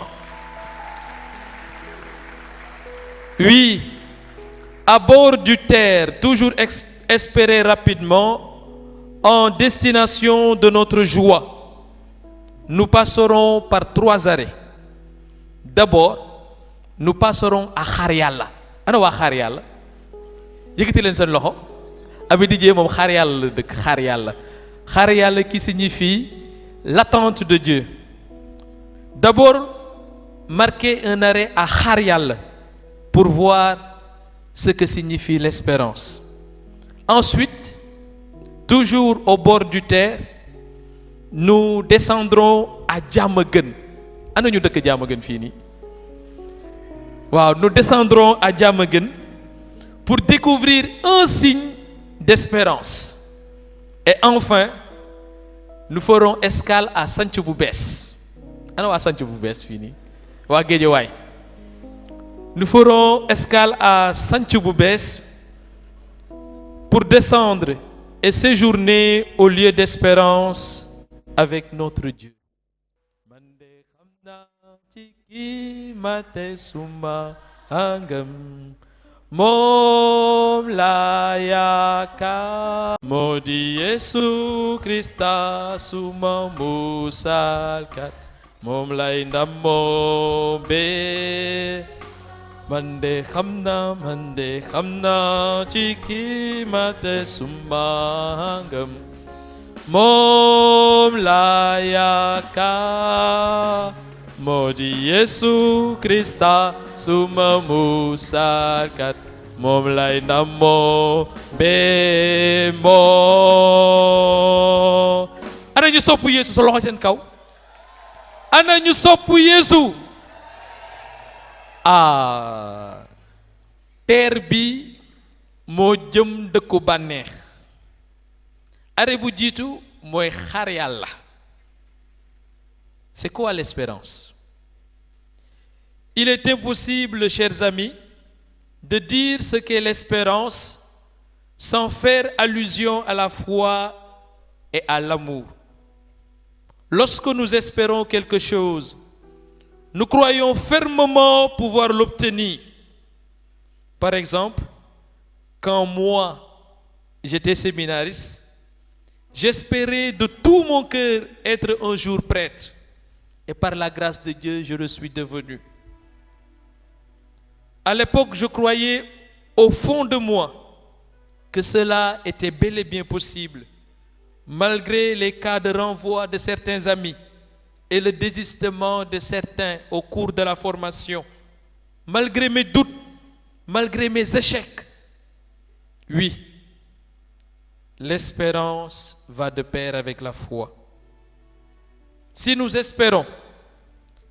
Oui, à bord du terre, toujours espérer rapidement, en destination de notre joie. Nous passerons par 3 arrêts. D'abord, nous passerons à Xaar Yàlla. Ana waa Xaar Yàlla? Yëkkati leen seen loxo. Abi Didier moom Xaar Yàlla la dëkk, Xaar Yàlla. Xaar Yàlla qui signifie l'attente de Dieu. D'abord, marquer un arrêt à Xaar Yàlla pour voir ce que signifie l'espérance. Ensuite, toujours au bord du terre, nous descendrons à Diamaguène. Ana ñu dëkk Diamaguène fii nii? Waaw, nous descendrons à Diamaguène pour découvrir un signe d'espérance. Et enfin, nous ferons escale à Santhiou bu bees. Ana waa Santhiou bu bees fii nii? Waa Guédiawaye. Nous ferons escale à Santhiou bu bees pour descendre et séjourner au lieu d'espérance avec notre Dieu. Moom laa yaakaar moo di Yesu Krista suma musalkat moom lay ndamoo be man de xam naa ci kii ma te suma ngëm moom laa yaakaar moo di Yesu Krista suma musalkat moom lay ndamoo be moo. Ana ñu sopp Yesu sa loxo seen kaw. Ana ñu sopp Yesu. Teer bi moo jëm dëkku bànneex. Arrêt bu jiitu mooy Xaar Yàlla. C'est quoi l'espérance? Il est impossible, chers amis, de dire ce qu'est l'espérance sans faire allusion à la foi et à l'amour. Lorsque nous espérons quelque chose, nous croyons fermement pouvoir l'obtenir. Par exemple, quand moi, j'étais séminariste, j'espérais de tout mon cœur être un jour prêtre. Et par la grâce de Dieu, je le suis devenu. À l'époque, je croyais au fond de moi que cela était bel et bien possible, malgré les cas de renvoi de certains amis et le désistement de certains au cours de la formation, malgré mes doutes, malgré mes échecs. Oui, l'espérance va de pair avec la foi. Si nous espérons,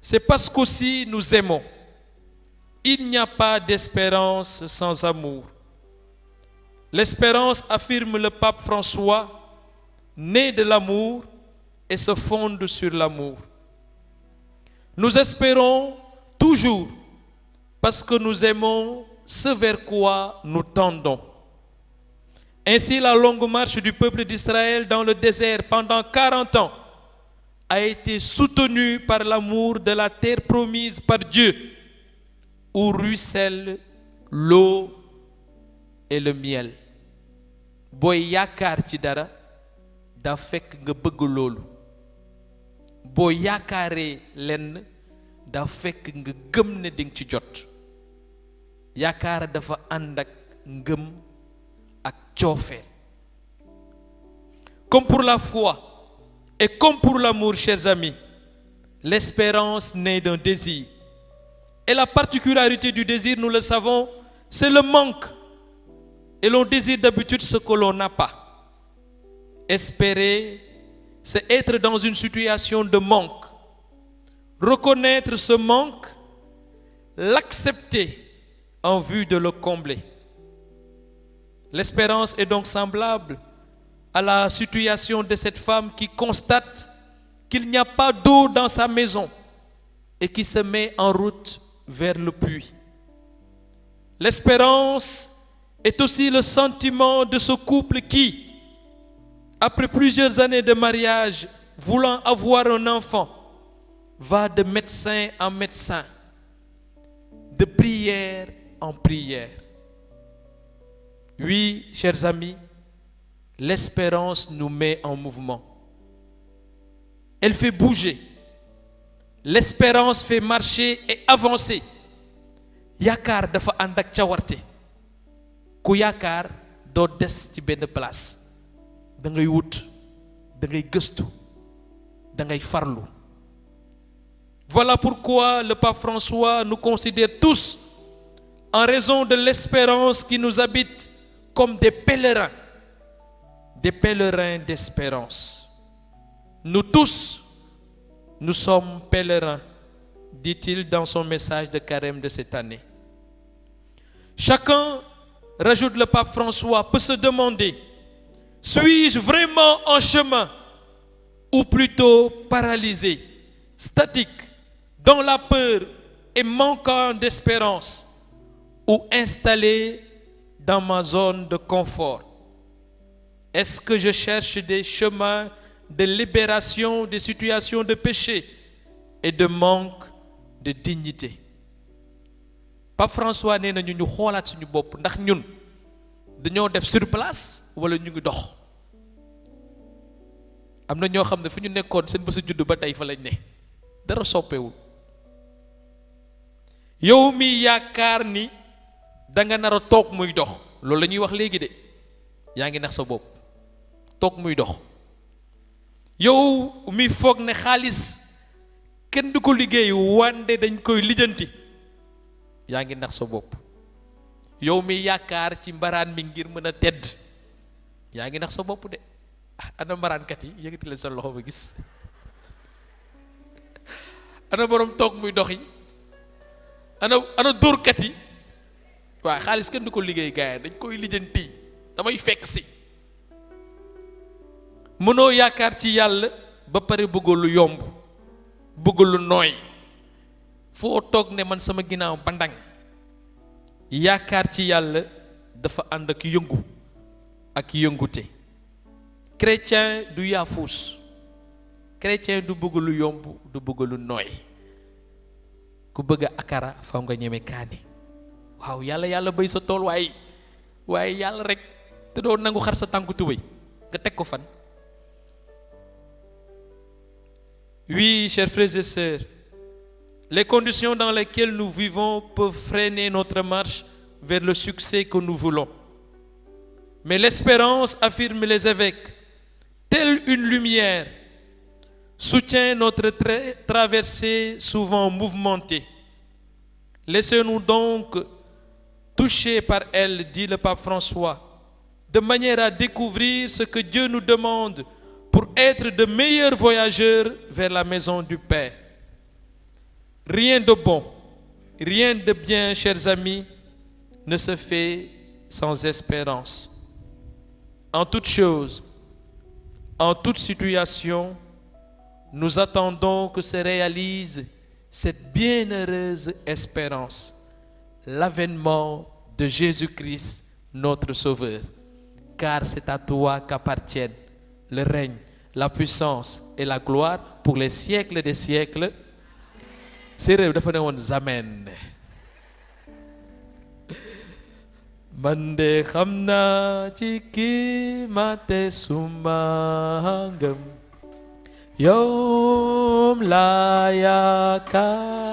c'est parce qu'aussi nous aimons. Il n'y a pas d'espérance sans amour. L'espérance, affirme le pape François, naît de l'amour et se fonde sur l'amour. Nous espérons toujours parce que nous aimons ce vers quoi nous tendons. Ainsi, la longue marche du peuple d'Israël dans le désert pendant 40 ans a été soutenue par l'amour de la terre promise par Dieu, où ruisselle l'eau et le miel. Booy yaakaar ci dara da fekk nga bëgg loolu. Boo yaakaaree lenn da fekk nga gëm ne dinga ci jot. Yaakaar dafa ànd ak ngëm ak coofeel. Comme pour la foi et comme pour l'amour, chers amis, l'espérance naît d'un désir. Et la particularité du désir, nous le savons, c'est le manque. Et l'on désire d'habitude ce que l'on n'a pas. Espérer, c'est être dans une situation de manque. Reconnaître ce manque, l'accepter en vue de le combler. L'espérance est donc semblable à la situation de cette femme qui constate qu'il n'y a pas d'eau dans sa maison et qui se met en route vers le puits. L'espérance est aussi le sentiment de ce couple qui, après plusieurs années de mariage, voulant avoir un enfant, va de médecin en médecin, de prière en prière. Oui, chers amis, l'espérance nous met en mouvement. Elle fait bouger. L'espérance fait marcher et avancer. Yaakaar dafa ànd ak cawarte. Ku yaakaar doo des ci benn place. Da ngay wut, da ngay gëstu, da ngay farlu. Voilà pourquoi le pape François nous considère tous, en raison de l'espérance qui nous habite, comme des pèlerins d'espérance. Nous tous, nous sommes pèlerins, dit-il dans son message de carême de cette année. Chacun, rajoute le pape François, peut se demander, suis-je vraiment en chemin ou plutôt paralysé, statique, dans la peur et manquant d'espérance, ou installé dans ma zone de confort? Est-ce que je cherche des chemins de libération des situations de péché et de manque de dignité? Pape François nee na ñu xoolaat suñu bopp ndax ñun dañoo def sur place wala ñu ngi dox. Am na ñoo xam ne fu ñu nekkoon seen bésu juddu ba tey fa lañ ne dara soppeewul. Yow mi yaakaar ni da nga nar a toog muy dox loolu la ñuy wax léegi de yaa ngi nax sa bopp toog muy dox. Yow mi foog ne xaalis kenn du ko liggéey wande dañ koy lijjanti yaa ngi nax sa bopp. Yow mi yaakaar ci mbaraan mi ngir mën a tedd yaa ngi nax sa bopp de. Ana mbaraankat yi yëngati leen sa loxo ba gis. Ana borom toog muy dox yi. ana dóorkat yi. waaw xaalis kenn du ko liggéey gaay dañ koy lijjanti damay fekk si. Mënoo yaakaar ci yàlla ba pare bëgg lu yomb bëgg lu nooy foo toog ne man sama ginnaaw bandang. Yaakaar ci yàlla dafa ànd ak yëngu ak yëngute. Chrétien du yaafuus, chrétien du bëgg lu yomb du bëgg lu nooy. Ku bëgg akara faw nga ñeme kaani. Waaw yàlla bay sa tool waaye yàlla rek te doo nangu xar sa tànku tubéy nga teg ko fan. Oui, chers frères et sœurs, les conditions dans lesquelles nous vivons peuvent freiner notre marche vers le succès que nous voulons. Mais l'espérance, affirment les évêques, telle une lumière, soutient notre traversée souvent mouvementée. Laissez-nous donc toucher par elle, dit le pape François, de manière à découvrir ce que Dieu nous demande pour être de meilleurs voyageurs vers la maison du Père. Rien de bon, rien de bien, chers amis, ne se fait sans espérance. En toute chose, en toute situation, nous attendons que se réalise cette bienheureuse espérance, l'avènement de Jésus-Christ, notre Sauveur. Car c'est à toi qu'appartiennent le règne, la puissance et la gloire pour les siècles des siècles. Séeréer dafa ne woon amen. Man de xam naa ci kii ma te suma ngëm yow laa yaakaar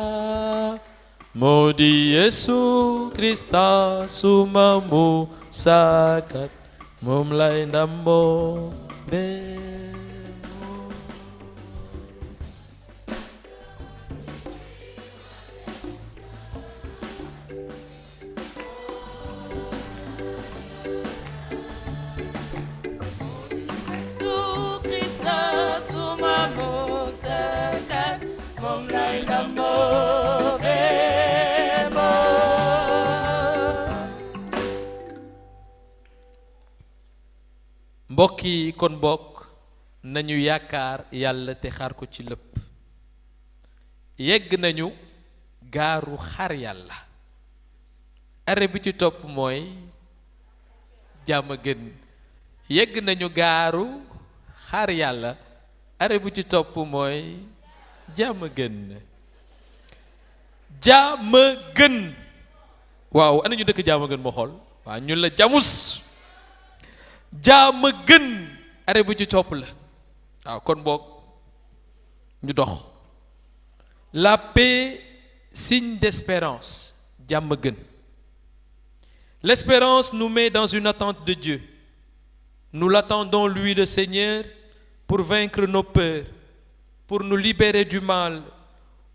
moo di Yesu Krista suma musakat moom lay ndamoo de. Mbokk yi kon bokk nañu yaakaar yàlla te xaar ko ci lépp. Yegg nañu gaaru xaar yàlla arrêt bi ci topp mooy jàmm gën yegg nañu gaaru xaar yàlla arrêt bu ci topp mooy jàmm gën jàmm gën waaw ana ñu dëkk jàmm gën moo xool waaw ñun la jamus jàmm gën arrêt bu ci topp la waaw kon boog ñu dox la paix signe d'espérance jàmm gën. L'espérance nous met dans une attente de Dieu. Nous l'attendons, lui, le Seigneur, pour vaincre nos peurs, pour nous libérer du mal,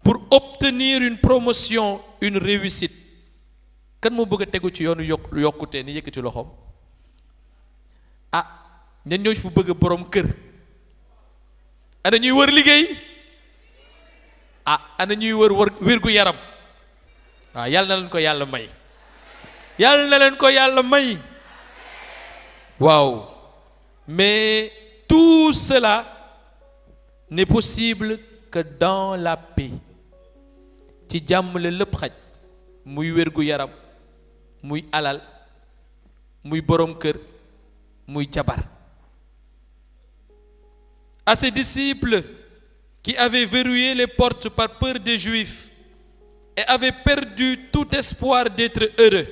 pour obtenir une promotion, une réussite. Kan moo bëgg a tegu ci yoonu yokkute ni yëkkati loxoom ah ñan ñoo fu bëgg borom kër ana ñuy wër liggéey ah ana ñuy wër wérgu yaram waaw yàlla na leen ko yàlla may yàlla na leen ko yàlla may waaw mais tout cela n'est possible que dans la paix ci jàmm la lépp xaj muy wérgu yaram muy alal muy borom kër muy jabar. À ses disciples qui avaient verrouillé les portes par peur des Juifs et avaient perdu tout espoir d'être heureux,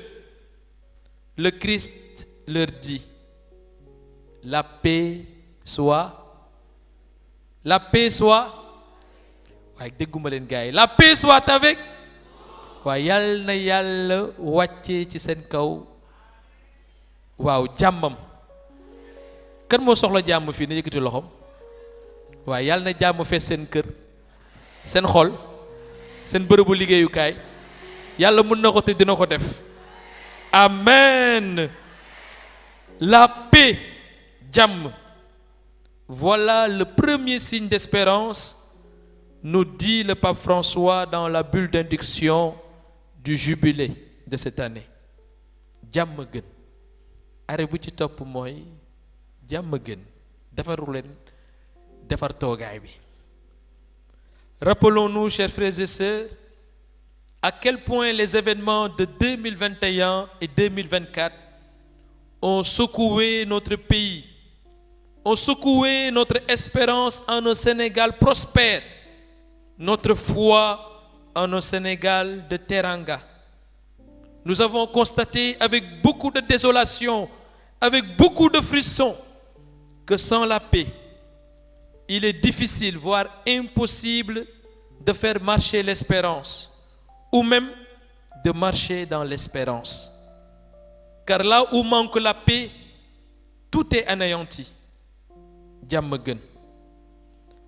le Christ leur dit: la paix soit waaye dégguma leen gars yi, la paix soit avec waaye yàlla na yàlla wàccee ci seen kaw waaw jàmmam. kan moo soxla jàmm fii na yëkkati loxoom waaye yàlla na jàmm fees seen kër seen xol seen bërëbu liggéeyukaay yàlla mën na ko te dina ko def. Amen. La paix, jàmm. Voilà le premier signe d'espérance, nous dit le pape François dans la bulle d'induction du jubilé de cette année. Jàmm gën. Arrêt bu ci topp mooy jàmm gën. Defaru leen defar toogaay bi. Rappelons-nous, chers frères et sœurs, à quel point les événements de 2021 et 2024 ont secoué notre pays, ont secoué notre espérance en un Sénégal prospère, notre foi en un Sénégal de teranga. Nous avons constaté avec beaucoup de désolation, avec beaucoup de frissons, que sans la paix, il est difficile, voire impossible, de faire marcher l'espérance, ou même de marcher dans l'espérance. Car là où manque la paix, tout est anéanti. Jàmm gën.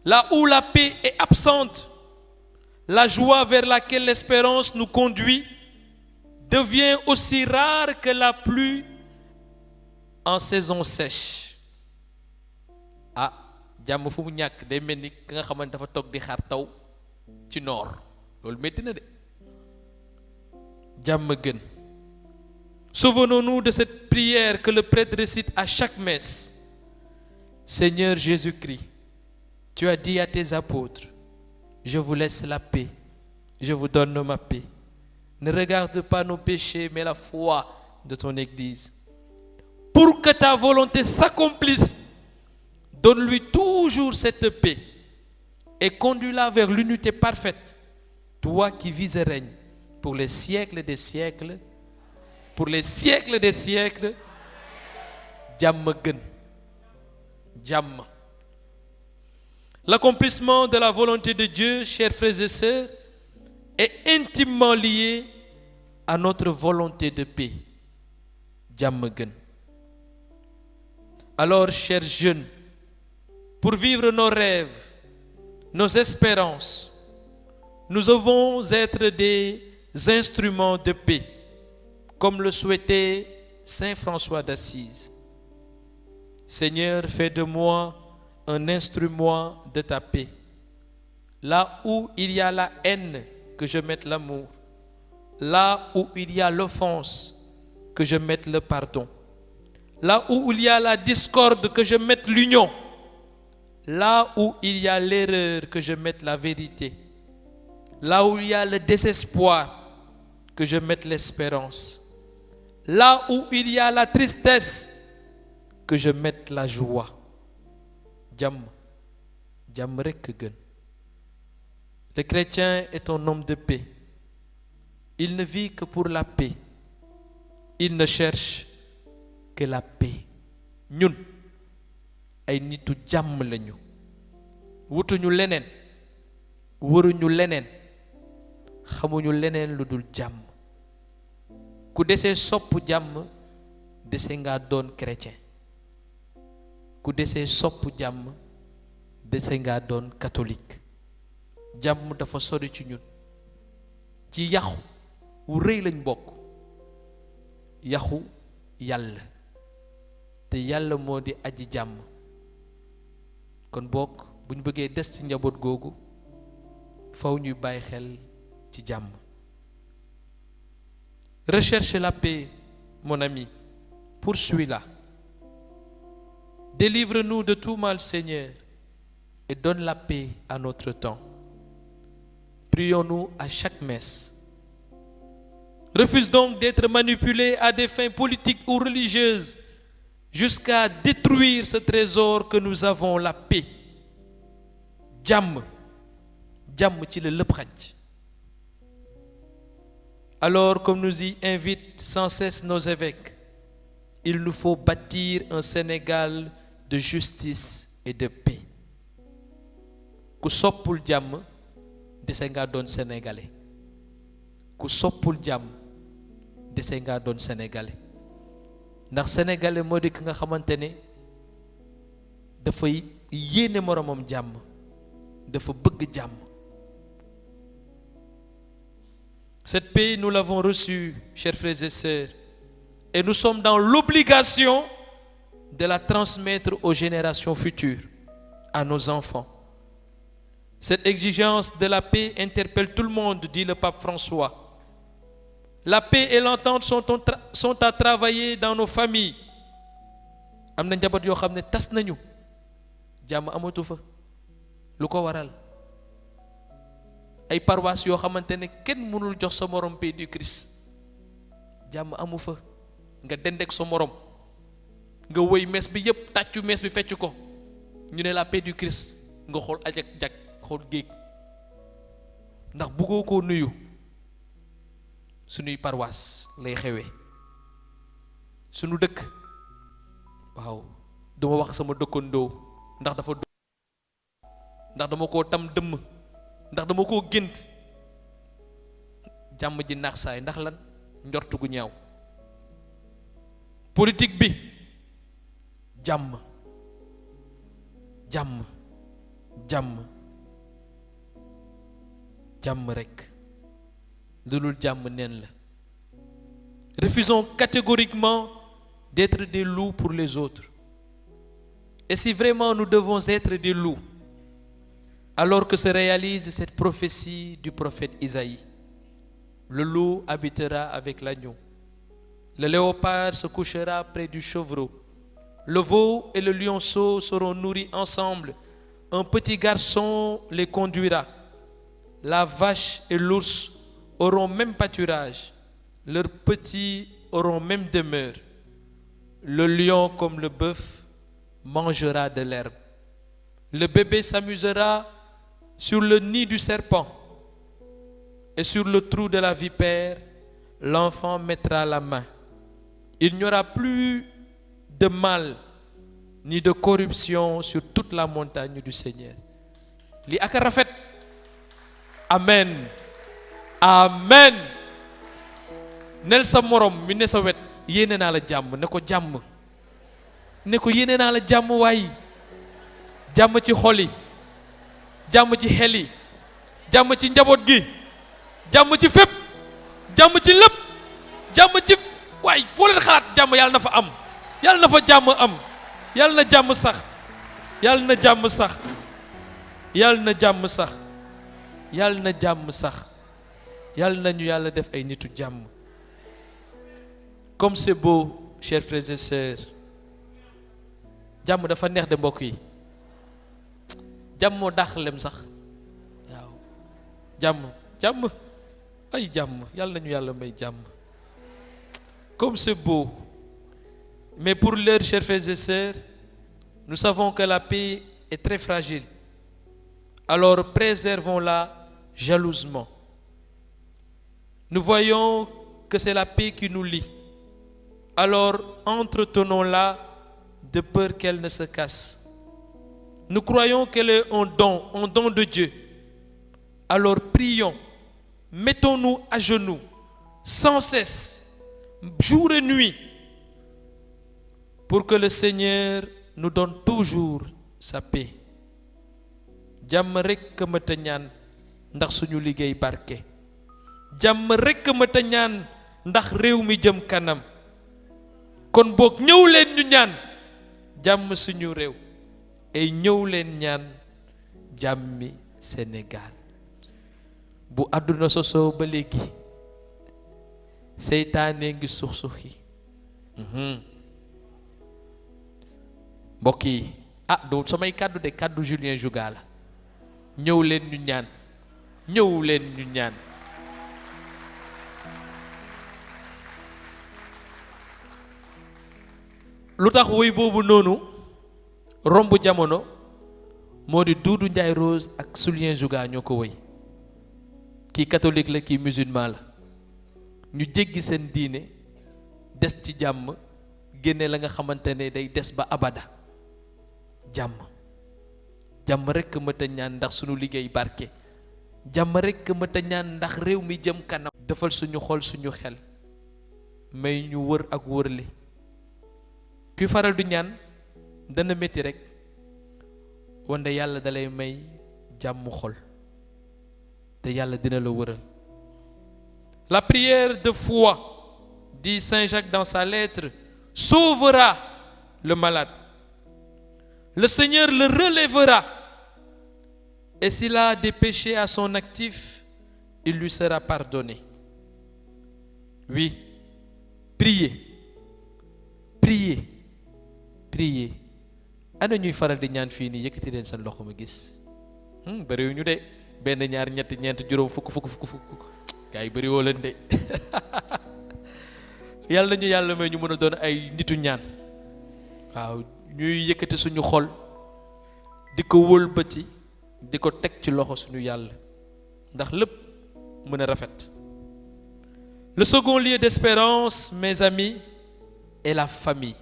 Là où la paix est absente, la joie vers laquelle l'espérance nous conduit devient aussi rare que la pluie en saison sèche. Ah, jàmm fu mu ñàkk day mel ni ki nga xamante dafa toog di xaar taw ci noor loolu métti na de. Jàmm gën. Souvenons-nous de cette prière que le prêtre récite à chaque messe. Seigneur Jésus-Christ, tu as dit à tes apôtres, je vous laisse la paix, je vous donne ma paix. Ne regarde pas nos péchés, mais la foi de ton Église. Pour que ta volonté s'accomplisse, donne-lui toujours cette paix et conduis-la vers l'unité parfaite, toi qui vis et règnes pour les siècles des siècles, pour les siècles des siècles. Jàmm gën. Jàmm. L'accomplissement de la volonté de Dieu, chers frères et sœurs, est intimement lié à notre volonté de paix. Jàmm gën. Alors, chers jeunes, pour vivre nos rêves, nos espérances, nous devons être des instruments de paix, comme le souhaitait Saint François d'Assise. Seigneur, fais de moi un instrument de ta paix. Là où il y a la haine, que je mette l'amour. Là où il y a l'offense, que je mette le pardon. Là où il y a la discorde, que je mette l'union. Là où il y a l'erreur, que je mette la vérité. Là où il y a le désespoir, que je mette l'espérance. là où il y a la tristesse, que je mette la joie. Jàmm jàmm rekk gën. Le chrétien est un homme de paix. Il ne vit que pour la paix. Il ne cherche que la paix. Ñun ay nitu jàmm lañu. wutuñu leneen. wëruñu leneen. xamuñu leneen lu dul jàmm. ku desee sopp jàmm dese nga doon chrétien. ku desee sopp jàmm dese nga doon catholique. jàmm dafa sori ci ñun. ci yaxu wu rëy lañ bokk. yaxu yàlla. te yàlla moo di aji jàmm. kon bokk bu ñu bëggee des ci njaboot googu faw ñuy bàyyi xel ci jàmm. Recherche la paix, mon ami. Poursuis-la. Délivre-nous de tout mal, Seigneur, et donne la paix à notre temps. Prions-nous à chaque messe. Refuse donc d'être manipulé à des fins politiques ou religieuses jusqu'à détruire ce trésor que nous avons, la paix. Jàmm jàmm ci la lépp xaj. Alors, comme nous y invitent sans cesse nos évêques, il nous faut bâtir un Sénégal de justice et de paix. Ku soppul jàmm dese nga doon sénégalais. Ku soppul jàmm dese nga doon sénégalais. ndax sénégalais moo di ki nga xamante ne dafay yéene moromam jàmm, dafa bëgg jàmm. Cette paix, nous l'avons reçue, chers frères et sœurs, et nous sommes dans l'obligation de la transmettre aux générations futures, à nos enfants. Cette exigence de la paix interpelle tout le monde, dit le pape François. La paix et l'entente sont à travailler dans nos familles. Am na njaboot yoo xam ne tas nañu, jàmm amatu fa. Lu ko waral? Ay paroisse yoo xamante ne kenn mënul jox sa morom paix du Christ. Jàmm amu fa. Nga dendek sa morom. Nga woy mees bi yépp, tàccu mees bi fecc ko. Ñu ne la paix du Christ. Nga xool ajak jak xool géej. Ndax bëggoo koo nuyu. Sunuy paroisse lay xewee. Sunu dëkk. Waaw. Duma wax sama dëkkandoo ndax dafa ndax dama koo tam dëmm. Ndax dama koo gént. Jàmm ji naax saay ndax lan njortu gu ñaaw. Politique bi jàmm jàmm jàmm jàmm rekk. Lu dul jàmm neen la. Refusons catégoriquement d'être des loups pour les autres. Et si vraiment nous devons être des loups, alors que se réalise cette prophétie du prophète Isaïe, le loup habitera avec l'agneau, le léopard se couchera près du chevreau, le veau et le lionceau seront nourris ensemble, un petit garçon les conduira, la vache et l'ours auront même pâturage, leurs petits auront même demeure, le lion comme le bœuf mangera de l'herbe, le bébé s'amusera sur le nid du serpent et sur le trou de la vipère, l'enfant mettra la main. Il n'y aura plus de mal ni de corruption sur toute la montagne du Seigneur. Li ak rafet. Amen. Amen. Nel sa morom mi ne sa wet yéene naa la jàmm ne ko jàmm. Ne ko yéene naa la jàmm waay. Jàmm ci xol yi. Jàmm ci xel yi. Jàmm ci njaboot gi. Jàmm ci fépp. Jàmm ci lépp. Jàmm ci waay foo leen xalaat jàmm yàlla na fa am. Yàlla na fa jàmm am. Yàlla na jàmm sax. Yàlla na jàmm sax. Yàlla na jàmm sax. Yàlla na jàmm sax. Yàlla nañu yàlla def ay nitu jàmm. Comme c'est beau, chers frères et sœurs. Jàmm dafa neex de mbokk yi. Jàmm moo dàq lem sax. Waaw. Jàmm, jàmm. Ay jàmm, yàlla nañu yàlla may jàmm. comme c'est beau. Mais pour l'heure, chers frères et sœurs, nous savons que la paix est très fragile. Alors préservons-la jalousement. Nous voyons que c'est la paix qui nous lie. Alors entretenons-la de peur qu'elle ne se casse. Nous croyons qu'elle est un don de Dieu. Alors prions, mettons-nous à genoux, sans cesse, jour et nuit, pour que le Seigneur nous donne toujours sa paix. Jàmm rekk ma ta ñaan ndax suñu liggéey barke. Jàmm rekk ma ta ñaan ndax réew mi jëm kanam. Kon boog ñëw leen ñu ñaan jàmm suñu réew et ñëw leen ñaan jàmmi Sénégal. Bu àdduna sosoo ba léegi seytaane ngi suux-suuxi. Mbokk yi du samay kàddu de kàddu Julien Jouga la. ñëw leen ñu ñaan ñëw leen ñu ñaan. lu tax woy boobu noonu romb jamono moo di Doudou Ndiaye Rose ak Julien Jouga ñoo ko woy. kii catholique la kii musulman la ñu jéggi seen diine des ci jàmm génne la nga xamante ne day des ba abada jàmm rekk mëta ñaan ndax suñu liggéey barke. jàmm rekk mëta ñaan ndax réew mi jëm kanam. defal suñu xol suñu xel may ñu wër ak wërli. kuy faral du ñaan dana métti rek wante yàlla dalay may jàmm xol te yàlla dina la wëral. La prière de foi, dit Saint Jacques dans sa lettre, sauvera le malade. Le Seigneur le relèvera. Et s'il a des péchés à son actif, il lui sera pardonné. Oui, priez. Priez. Priez. Ana ñuy faral di ñaan fii nii yëkkati leen seen loxo ma gis. Bariwu ñu de benn ñaar ñetti ñeent juróom fukk gaa yi bari woo leen de. yàlla nañu yàlla may ñu mën a doon ay nitu ñaan. waaw ñuy yëkkati suñu xol di ko wëlbati di ko teg ci loxo suñu yàlla ndax lépp mën a rafet. Le second lieu d'espérance, mes amis, est la famille.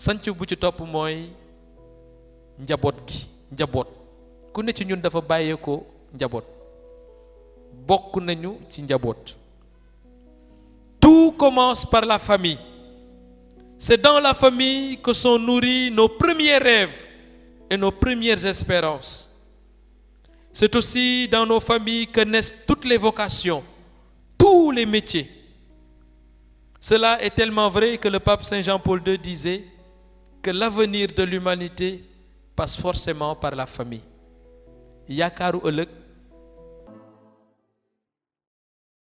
sanc bu ci topp mooy njaboot gi. njaboot ku ne ci ñun dafa bàyyeekoo njaboot bokk nañu ci njaboot. Tout commence par la famille. C'est dans la famille que sont nourris nos premiers rêves et nos premières espérances. C'est aussi dans nos familles que naissent toutes les vocations, tous les métiers. Cela est tellement vrai que le pape Saint Jean-Paul II disait que l'avenir de l'humanité passe forcément par la famille. Yaakaaru ëllëg